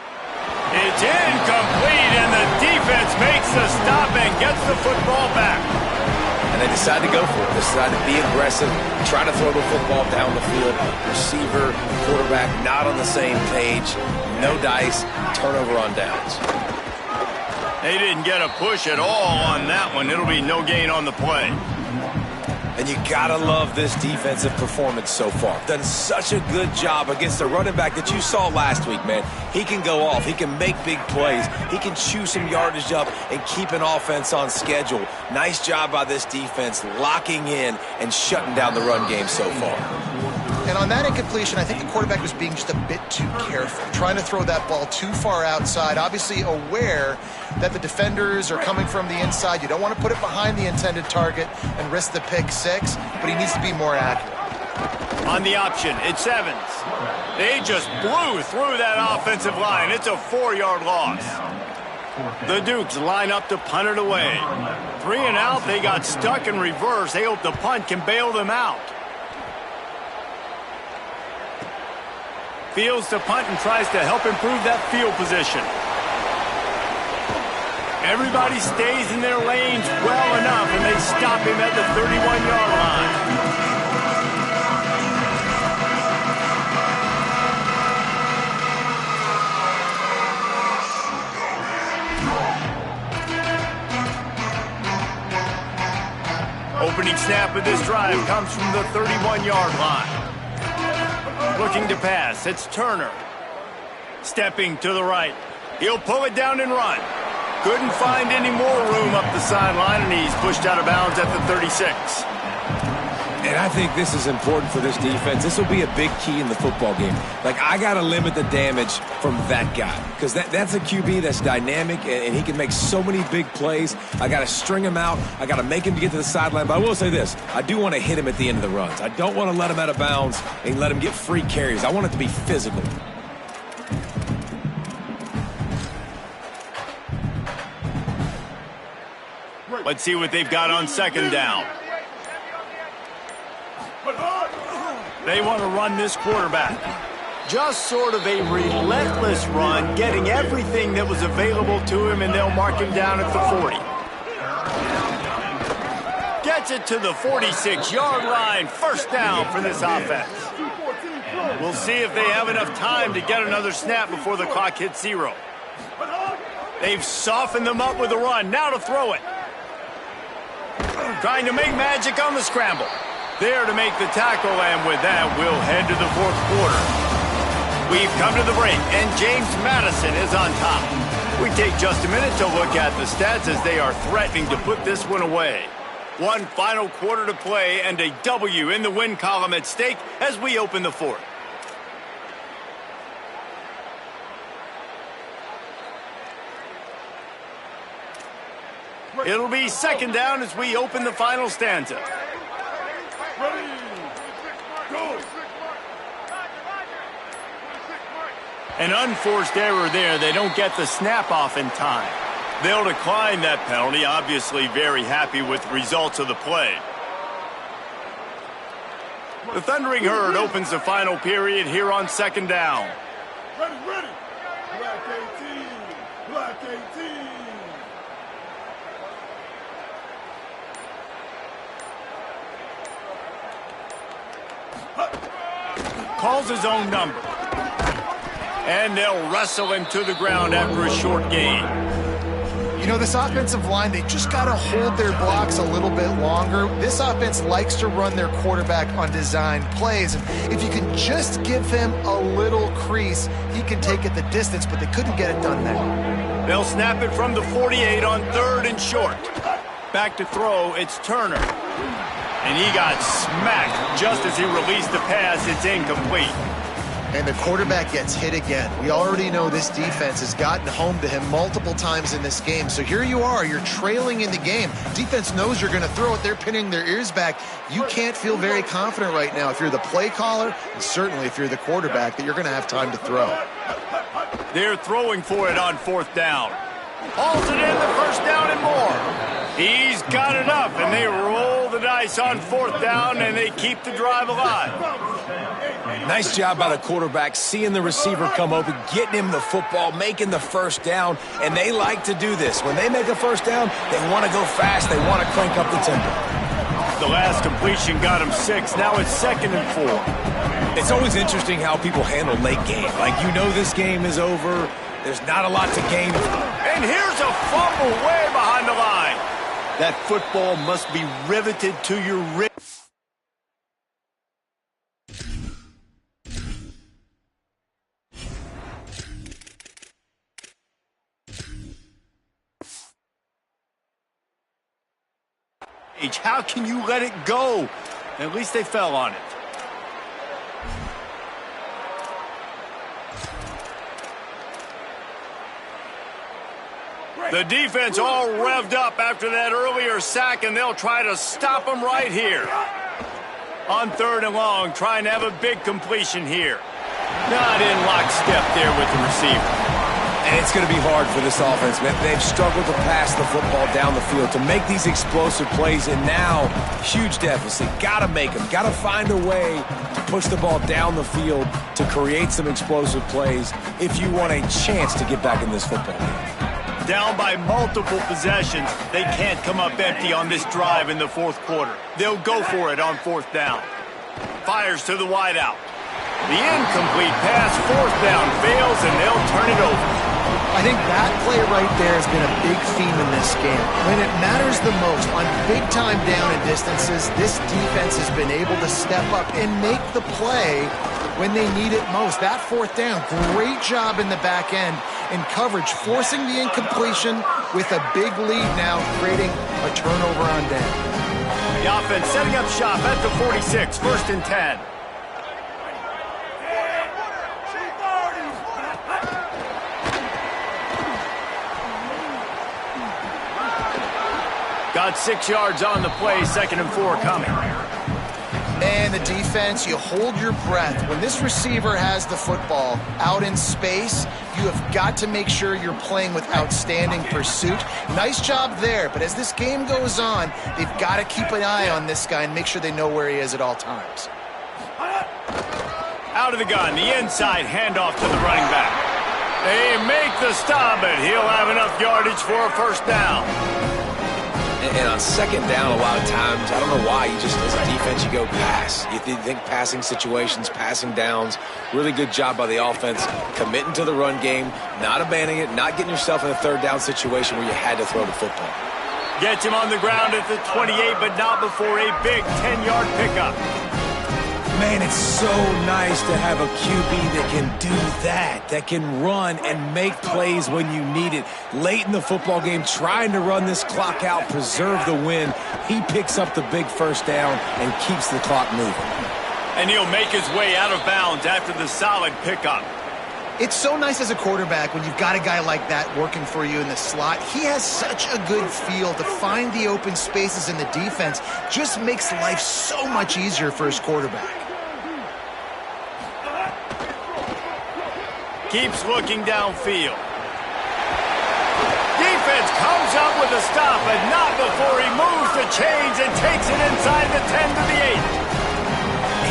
It's incomplete, and the defense makes the stop and gets the football back. And they decide to go for it. They decide to be aggressive, try to throw the football down the field. Receiver, quarterback, not on the same page. No dice, turnover on downs. They didn't get a push at all on that one. It'll be no gain on the play. And you gotta love this defensive performance so far. Done such a good job against the running back that you saw last week, man. He can go off. He can make big plays. He can chew some yardage up and keep an offense on schedule. Nice job by this defense locking in and shutting down the run game so far. And on that incompletion, I think the quarterback was being just a bit too careful, trying to throw that ball too far outside, obviously aware that the defenders are coming from the inside. You don't want to put it behind the intended target and risk the pick 6, but he needs to be more accurate. On the option, it's Evans. They just blew through that offensive line. It's a 4-yard loss. The Dukes line up to punt it away. 3 and out, they got stuck in reverse. They hope the punt can bail them out. fields to punt and tries to help improve that field position. Everybody stays in their lanes well enough, and they stop him at the 31-yard line. Opening snap of this drive comes from the 31-yard line. Looking to pass, it's Turner. Stepping to the right. He'll pull it down and run. Couldn't find any more room up the sideline, and he's pushed out of bounds at the 36. And I think this is important for this defense. This will be a big key in the football game. Like, I got to limit the damage from that guy because that's a QB that's dynamic, and he can make so many big plays. I got to string him out. I got to make him to get to the sideline. But I will say this. I do want to hit him at the end of the runs. I don't want to let him out of bounds and let him get free carries. I want it to be physical. Let's see what they've got on second down. They want to run this quarterback. Just sort of a relentless run, getting everything that was available to him, and they'll mark him down at the 40. Gets it to the 46-yard line. First down for this offense. We'll see if they have enough time to get another snap before the clock hits 0. They've softened them up with a run. Now to throw it. Trying to make magic on the scramble. There to make the tackle, and with that, we'll head to the fourth quarter. We've come to the break, and James Madison is on top. We take just a minute to look at the stats as they are threatening to put this one away. One final quarter to play, and a W in the win column at stake as we open the fourth. It'll be second down as we open the final stanza. An unforced error there. They don't get the snap off in time. They'll decline that penalty, obviously very happy with the results of the play. The Thundering Herd opens the final period here on second down. Ready. Black 18. Black 18. Calls his own number. And they'll wrestle him to the ground after a short gain. You know, this offensive line, they just got to hold their blocks a little bit longer. This offense likes to run their quarterback on design plays. And if you can just give him a little crease, he can take it the distance, but they couldn't get it done there. They'll snap it from the 48 on third and short. Back to throw, it's Turner. And he got smacked just as he released the pass. It's incomplete. And the quarterback gets hit again. We already know this defense has gotten home to him multiple times in this game. So here you are, you're trailing in the game. Defense knows you're going to throw it. They're pinning their ears back. You can't feel very confident right now if you're the play caller, and certainly if you're the quarterback, that you're going to have time to throw. They're throwing for it on fourth down. Hauls it in the first down and more. He's got enough, and they roll the dice on fourth down, and they keep the drive alive. Nice job by the quarterback, seeing the receiver come open, getting him the football, making the first down, and they like to do this. When they make a first down, they want to go fast. They want to crank up the tempo. The last completion got him 6. Now it's 2nd and 4. It's always interesting how people handle late game. Like, you know this game is over. There's not a lot to gain. And here's a fumble way behind the line. That football must be riveted to your wrist. How can you let it go? At least they fell on it. The defense all revved up after that earlier sack, and they'll try to stop them right here. On third and long, trying to have a big completion here. Not in lockstep there with the receiver. And it's going to be hard for this offense, man. They've struggled to pass the football down the field, to make these explosive plays, and now, huge deficit. Got to make them. Got to find a way to push the ball down the field to create some explosive plays if you want a chance to get back in this football game. Down by multiple possessions, they can't come up empty on this drive in the fourth quarter. They'll go for it on fourth down. Fires to the wideout. The incomplete pass, fourth down, fails, and they'll turn it over. I think that play right there has been a big theme in this game. When it matters the most, on big-time down and distances, this defense has been able to step up and make the play when they need it most. That fourth down, great job in the back end in coverage, forcing the incompletion with a big lead now, creating a turnover on down. The offense setting up shop at the 46, first and 10. Got 6 yards on the play, 2nd and 4 coming. And the defense, you hold your breath. When this receiver has the football out in space, you have got to make sure you're playing with outstanding pursuit. Nice job there, but as this game goes on, they've got to keep an eye on this guy and make sure they know where he is at all times. Out of the gun, the inside handoff to the running back. They make the stop, but he'll have enough yardage for a first down. And on second down, a lot of times, I don't know why, you just, as a defense, you go pass. You think passing situations, passing downs. Really good job by the offense, committing to the run game, not abandoning it, not getting yourself in a third down situation where you had to throw the football. Gets him on the ground at the 28, but not before a big 10-yard pickup. Man, it's so nice to have a QB that can do that can run and make plays when you need it. Late in the football game, trying to run this clock out, preserve the win. He picks up the big first down and keeps the clock moving. And he'll make his way out of bounds after the solid pickup. It's so nice as a quarterback when you've got a guy like that working for you in the slot. He has such a good feel to find the open spaces in the defense. Just makes life so much easier for his quarterback. Keeps looking downfield. Defense comes up with a stop, but not before he moves the chains and takes it inside the 10 to the 8.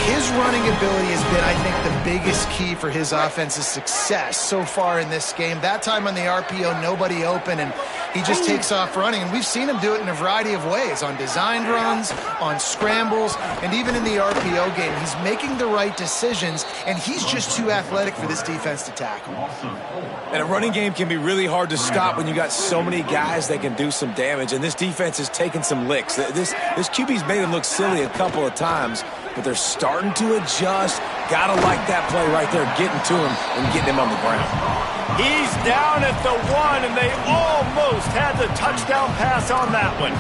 His running ability has been, I think, the biggest key for his offense's success so far in this game. That time on the RPO, nobody open, and he just takes off running. And we've seen him do it in a variety of ways, on designed runs, on scrambles, and even in the RPO game. He's making the right decisions, and he's just too athletic for this defense to tackle. And a running game can be really hard to stop when you got so many guys that can do some damage, and this defense is taking some licks. This QB's made him look silly a couple of times, but they're starting to adjust. Gotta like that play right there, getting to him and getting him on the ground. He's down at the 1, and they almost had the touchdown pass on that one.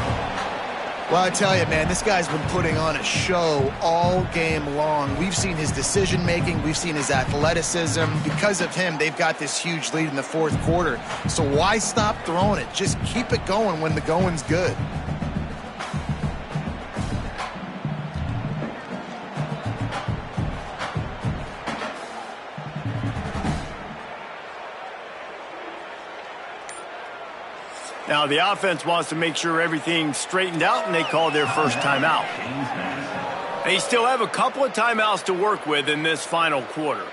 Well, I tell you, man, this guy's been putting on a show all game long. We've seen his decision-making. We've seen his athleticism. Because of him, they've got this huge lead in the fourth quarter. So why stop throwing it? Just keep it going when the going's good. Now, the offense wants to make sure everything's straightened out, and they call their first timeout. They still have a couple of timeouts to work with in this final quarter.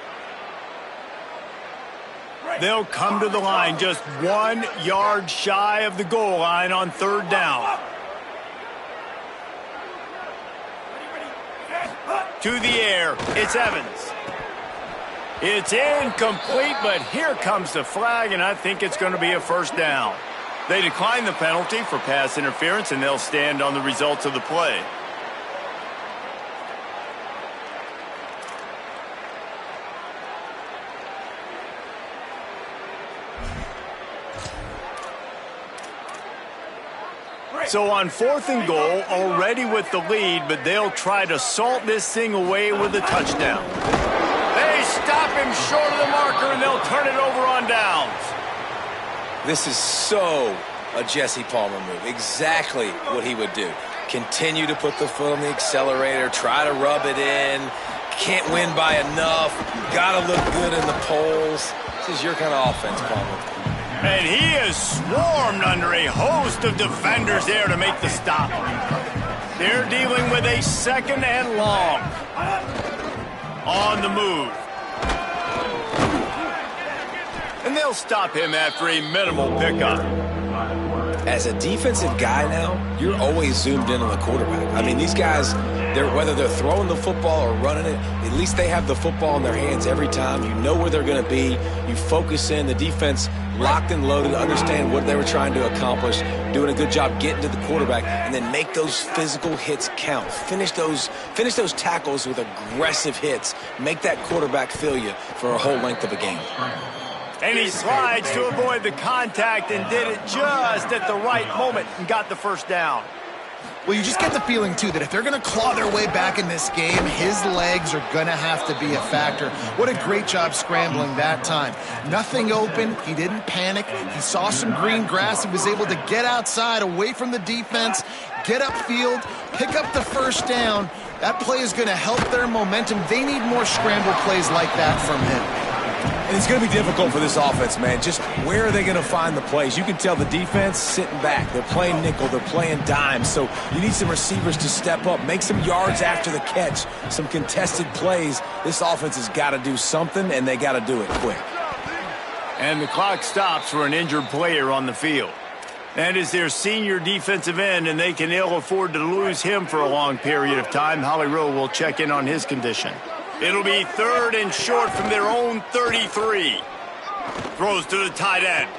They'll come to the line just 1 yard shy of the goal line on third down. To the air, it's Evans. It's incomplete, but here comes the flag, and I think it's going to be a first down. They decline the penalty for pass interference, and they'll stand on the results of the play. So on 4th and goal, already with the lead, but they'll try to salt this thing away with a touchdown. They stop him short of the marker, and they'll turn it over on downs. This is so a Jesse Palmer move. Exactly what he would do. Continue to put the foot on the accelerator, try to rub it in. Can't win by enough. Got to look good in the polls. This is your kind of offense, Palmer. And he is swarmed under a host of defenders there to make the stop. They're dealing with a second and long. On the move. And they'll stop him after a minimal pickup. As a defensive guy now, you're always zoomed in on the quarterback. I mean, these guys, whether they're throwing the football or running it, at least they have the football in their hands every time. You know where they're going to be. You focus in. The defense locked and loaded, understand what they were trying to accomplish, doing a good job getting to the quarterback, and then make those physical hits count. Finish those tackles with aggressive hits. Make that quarterback feel you for a whole length of a game. And he slides to avoid the contact and did it just at the right moment and got the first down. Well, you just get the feeling, too, that if they're going to claw their way back in this game, his legs are going to have to be a factor. What a great job scrambling that time. Nothing open. He didn't panic. He saw some green grass. He was able to get outside, away from the defense, get upfield, pick up the first down. That play is going to help their momentum. They need more scramble plays like that from him. And it's going to be difficult for this offense, man. Just where are they going to find the plays? You can tell the defense sitting back. They're playing nickel. They're playing dime. So you need some receivers to step up, make some yards after the catch, some contested plays. This offense has got to do something, and they got to do it quick. And the clock stops for an injured player on the field. That is their senior defensive end, and they can ill afford to lose him for a long period of time. Holly Rowe will check in on his condition. It'll be third and short from their own 33. Throws to the tight end.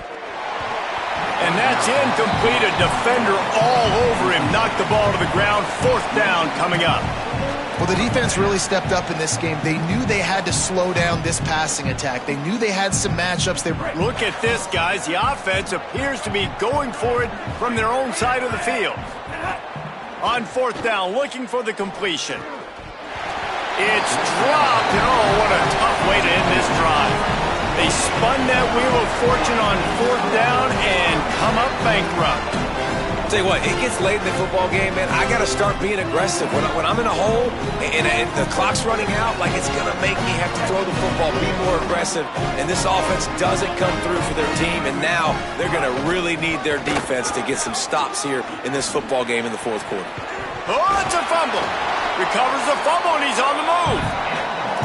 And that's incomplete. A defender all over him. Knocked the ball to the ground. Fourth down coming up. Well, the defense really stepped up in this game. They knew they had to slow down this passing attack. They knew they had some matchups. Look at this, guys. The offense appears to be going for it from their own side of the field. On fourth down, looking for the completion. It's dropped, and oh, what a tough way to end this drive. They spun that wheel of fortune on fourth down and come up bankrupt. Tell you what, it gets late in the football game, man. I got to start being aggressive. When I'm in a hole and the clock's running out, like it's going to make me have to throw the football, be more aggressive. And this offense doesn't come through for their team, and now they're going to really need their defense to get some stops here in this football game in the fourth quarter. Oh, it's a fumble. Recovers the fumble, and he's on the move.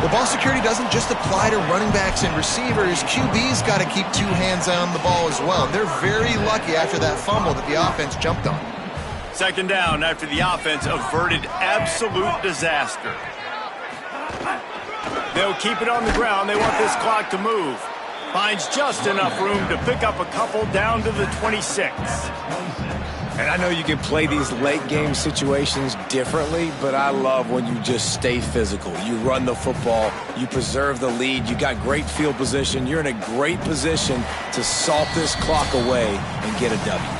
The ball security doesn't just apply to running backs and receivers. QB's got to keep two hands on the ball as well. They're very lucky after that fumble that the offense jumped on. Second down after the offense averted absolute disaster. They'll keep it on the ground. They want this clock to move. Finds just enough room to pick up a couple down to the 26. And I know you can play these late game situations differently, but I love when you just stay physical. You run the football, you preserve the lead, you got great field position, you're in a great position to salt this clock away and get a W.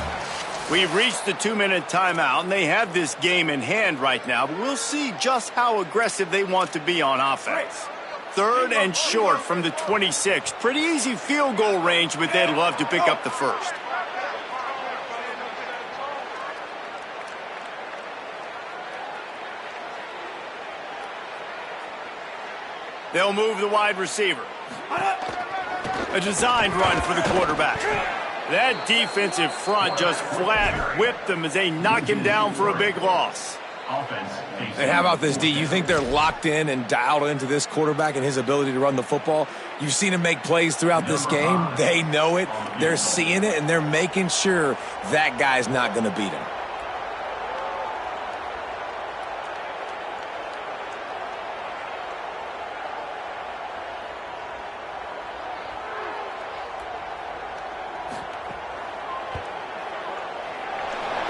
We've reached the 2-minute timeout, and they have this game in hand right now, but we'll see just how aggressive they want to be on offense. Third and short from the 26. Pretty easy field goal range, but they'd love to pick up the first. They'll move the wide receiver. A designed run for the quarterback. That defensive front just flat whipped them as they knock him down for a big loss. And how about this, D? You think they're locked in and dialed into this quarterback and his ability to run the football? You've seen him make plays throughout this game. They know it. They're seeing it, and they're making sure that guy's not going to beat him.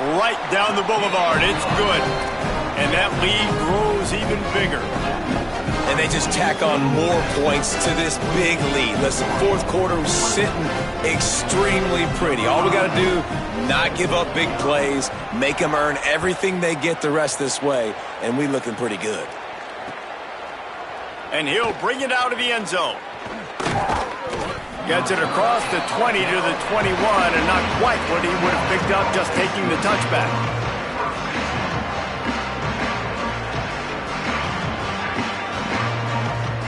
Right down the boulevard. It's good. And that lead grows even bigger. And they just tack on more points to this big lead. Listen, fourth quarter was sitting extremely pretty. All we got to do, not give up big plays, make them earn everything they get the rest this way, and we looking pretty good. And he'll bring it out of the end zone. Gets it across the 20 to the 21, and not quite what he would have picked up just taking the touchback.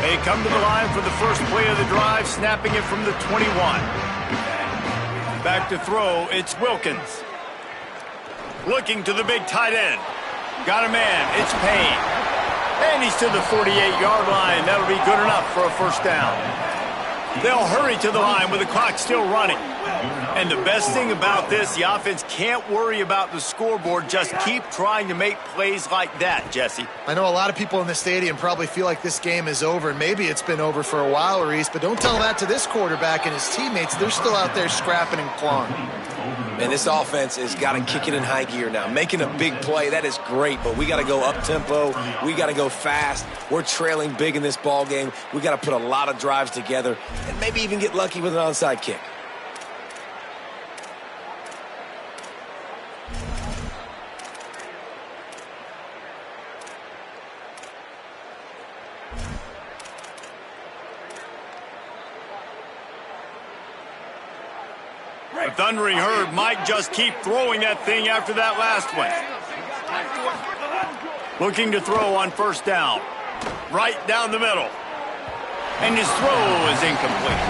They come to the line for the first play of the drive, snapping it from the 21. Back to throw, it's Wilkins. Looking to the big tight end. Got a man, it's Payne. And he's to the 48-yard line. That'll be good enough for a first down. They'll hurry to the line with the clock still running. And the best thing about this, the offense can't worry about the scoreboard. Just keep trying to make plays like that, Jesse. I know a lot of people in the stadium probably feel like this game is over. Maybe it's been over for a while, Reese, but don't tell that to this quarterback and his teammates. They're still out there scrapping and clawing. Man, this offense has got to kick it in high gear now. Making a big play, that is great, but we got to go up-tempo. We got to go fast. We're trailing big in this ball game. We got to put a lot of drives together and maybe even get lucky with an onside kick. The thundering herd might just keep throwing that thing after that last one. Looking to throw on first down. Right down the middle. And his throw is incomplete.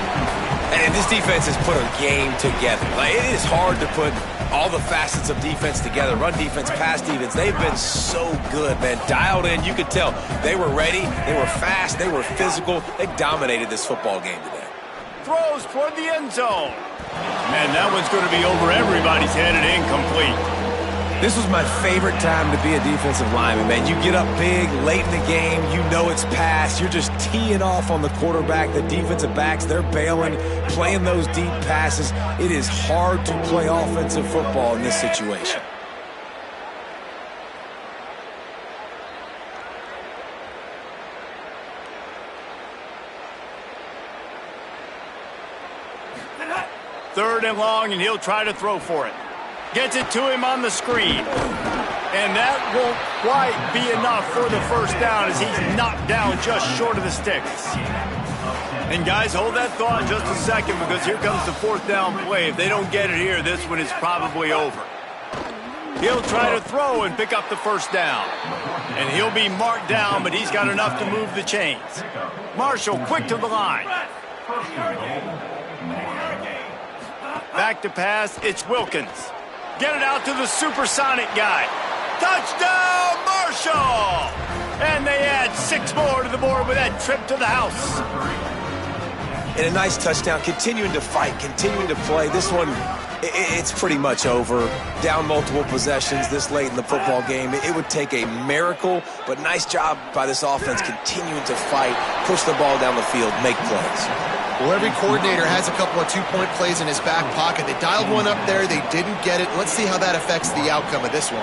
And this defense has put a game together. Like, it is hard to put all the facets of defense together. Run defense, pass defense. They've been so good, man. Dialed in. You could tell they were ready. They were fast. They were physical. They dominated this football game today. Throws toward the end zone. Man, that one's going to be over everybody's head and incomplete. This was my favorite time to be a defensive lineman, man. You get up big, late in the game, you know it's past. You're just teeing off on the quarterback. The defensive backs, they're bailing, playing those deep passes. It is hard to play offensive football in this situation. Third and long, and he'll try to throw for it. Gets it to him on the screen. And that won't quite be enough for the first down as he's knocked down just short of the sticks. And guys, hold that thought just a second because here comes the fourth down play. If they don't get it here, this one is probably over. He'll try to throw and pick up the first down. And he'll be marked down, but he's got enough to move the chains. Marshall quick to the line. Back to pass, it's Wilkins. Get it out to the supersonic guy. Touchdown, Marshall! And they add 6 more to the board with that trip to the house. And a nice touchdown, continuing to fight, continuing to play. This one, it's pretty much over. Down multiple possessions this late in the football game. It would take a miracle, but nice job by this offense continuing to fight, push the ball down the field, make plays. Well, every coordinator has a couple of two-point plays in his back pocket. They dialed one up there. They didn't get it. Let's see how that affects the outcome of this one.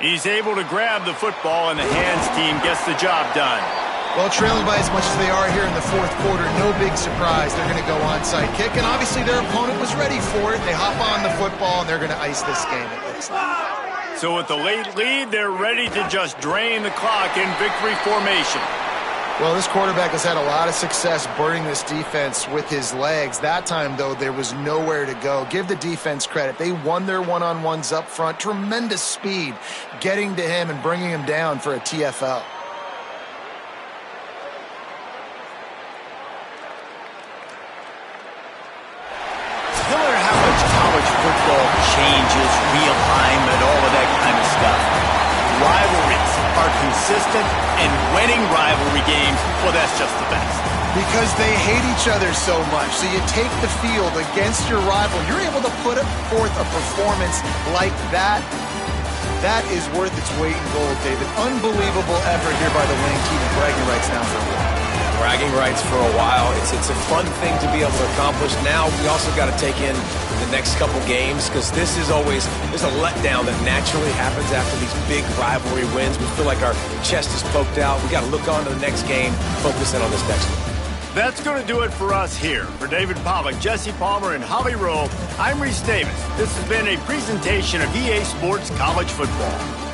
He's able to grab the football, and the hands team gets the job done. Well, trailing by as much as they are here in the fourth quarter, no big surprise. They're going to go onside kick, and obviously their opponent was ready for it. They hop on the football, and they're going to ice this game, it looks like. So with the late lead, they're ready to just drain the clock in victory formation. Well, this quarterback has had a lot of success burning this defense with his legs. That time, though, there was nowhere to go. Give the defense credit. They won their one-on-ones up front. Tremendous speed getting to him and bringing him down for a TFL. Similar to how much college football changes, realignment, all of that kind of stuff. Rivalries are consistent, and winning rivalry games, well, that's just the best. Because they hate each other so much. So you take the field against your rival. You're able to put forth a performance like that. That is worth its weight in gold, David. Unbelievable effort here by the winning team, and bragging rights now for a while. Bragging rights for a while. It's a fun thing to be able to accomplish. Now we also got to take in the next couple games because there's a letdown that naturally happens after these big rivalry wins. We feel like our chest is poked out. We got to look on to the next game, focus in on this next one. That's going to do it for us here. For David Pollack, Jesse Palmer, and Holly Rowe, I'm Reese Davis. This has been a presentation of EA Sports College Football.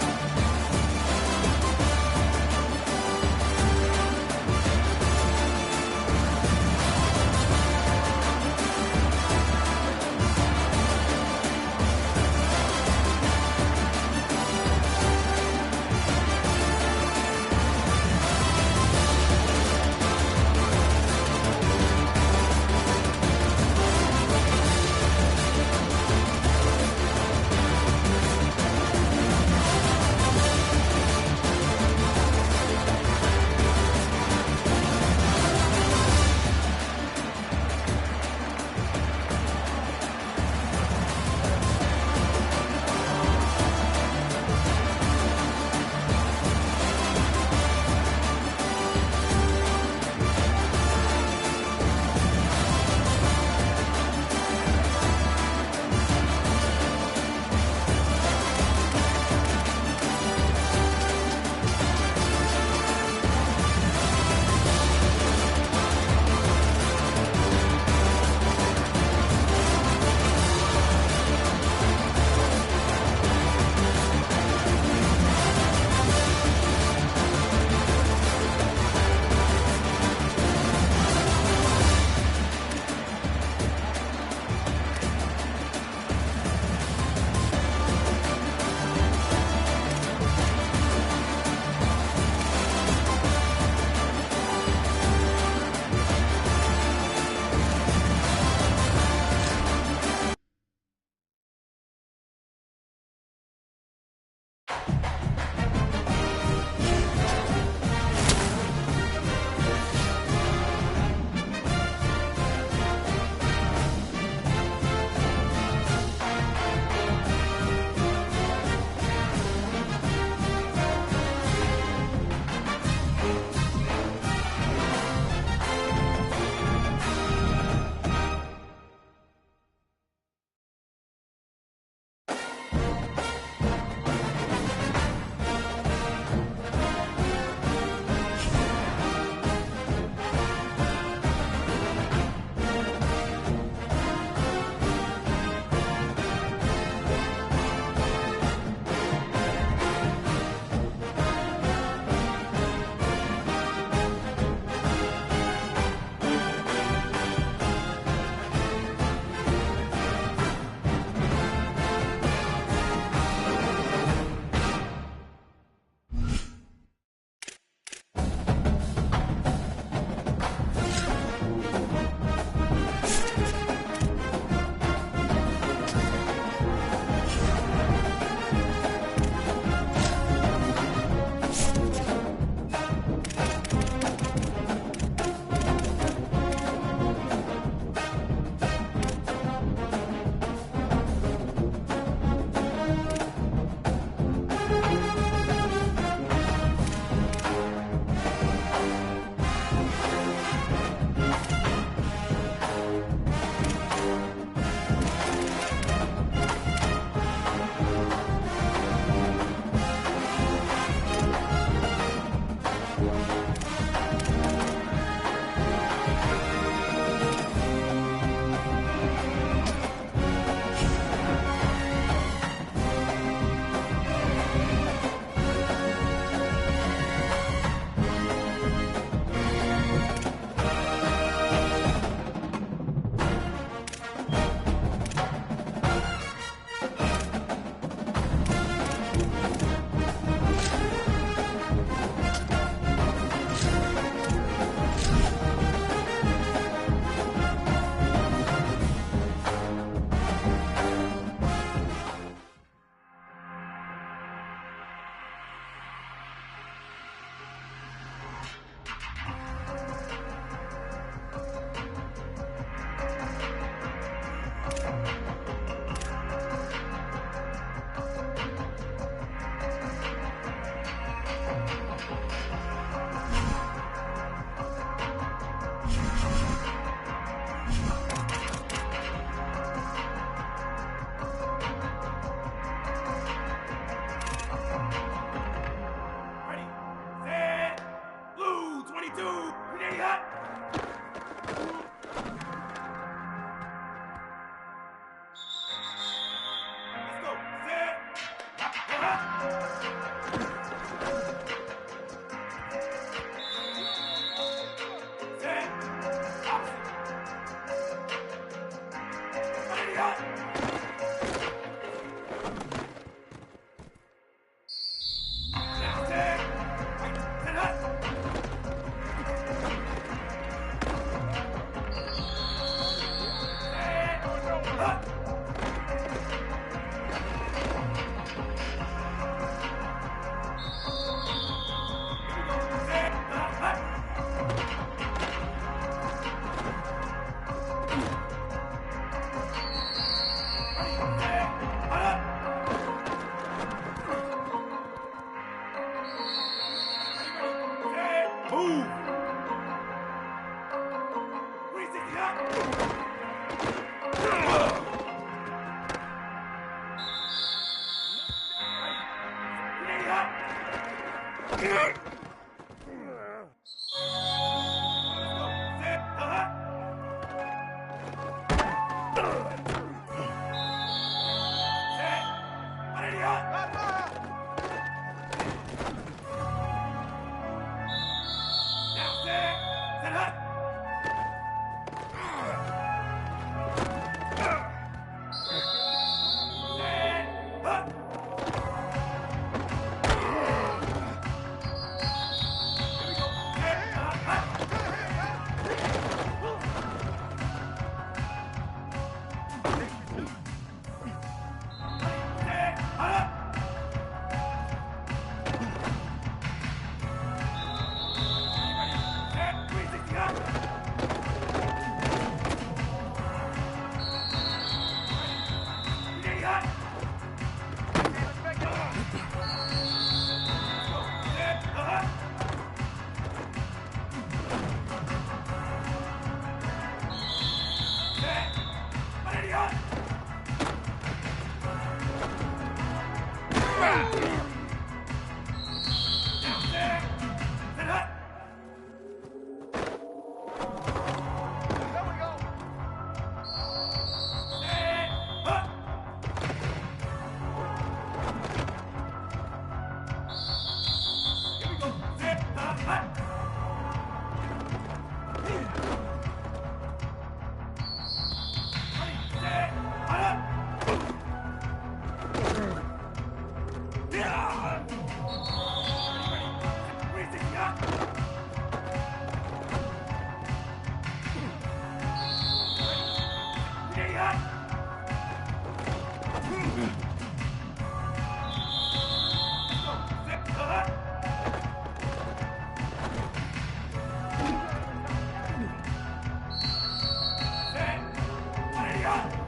Hurry up!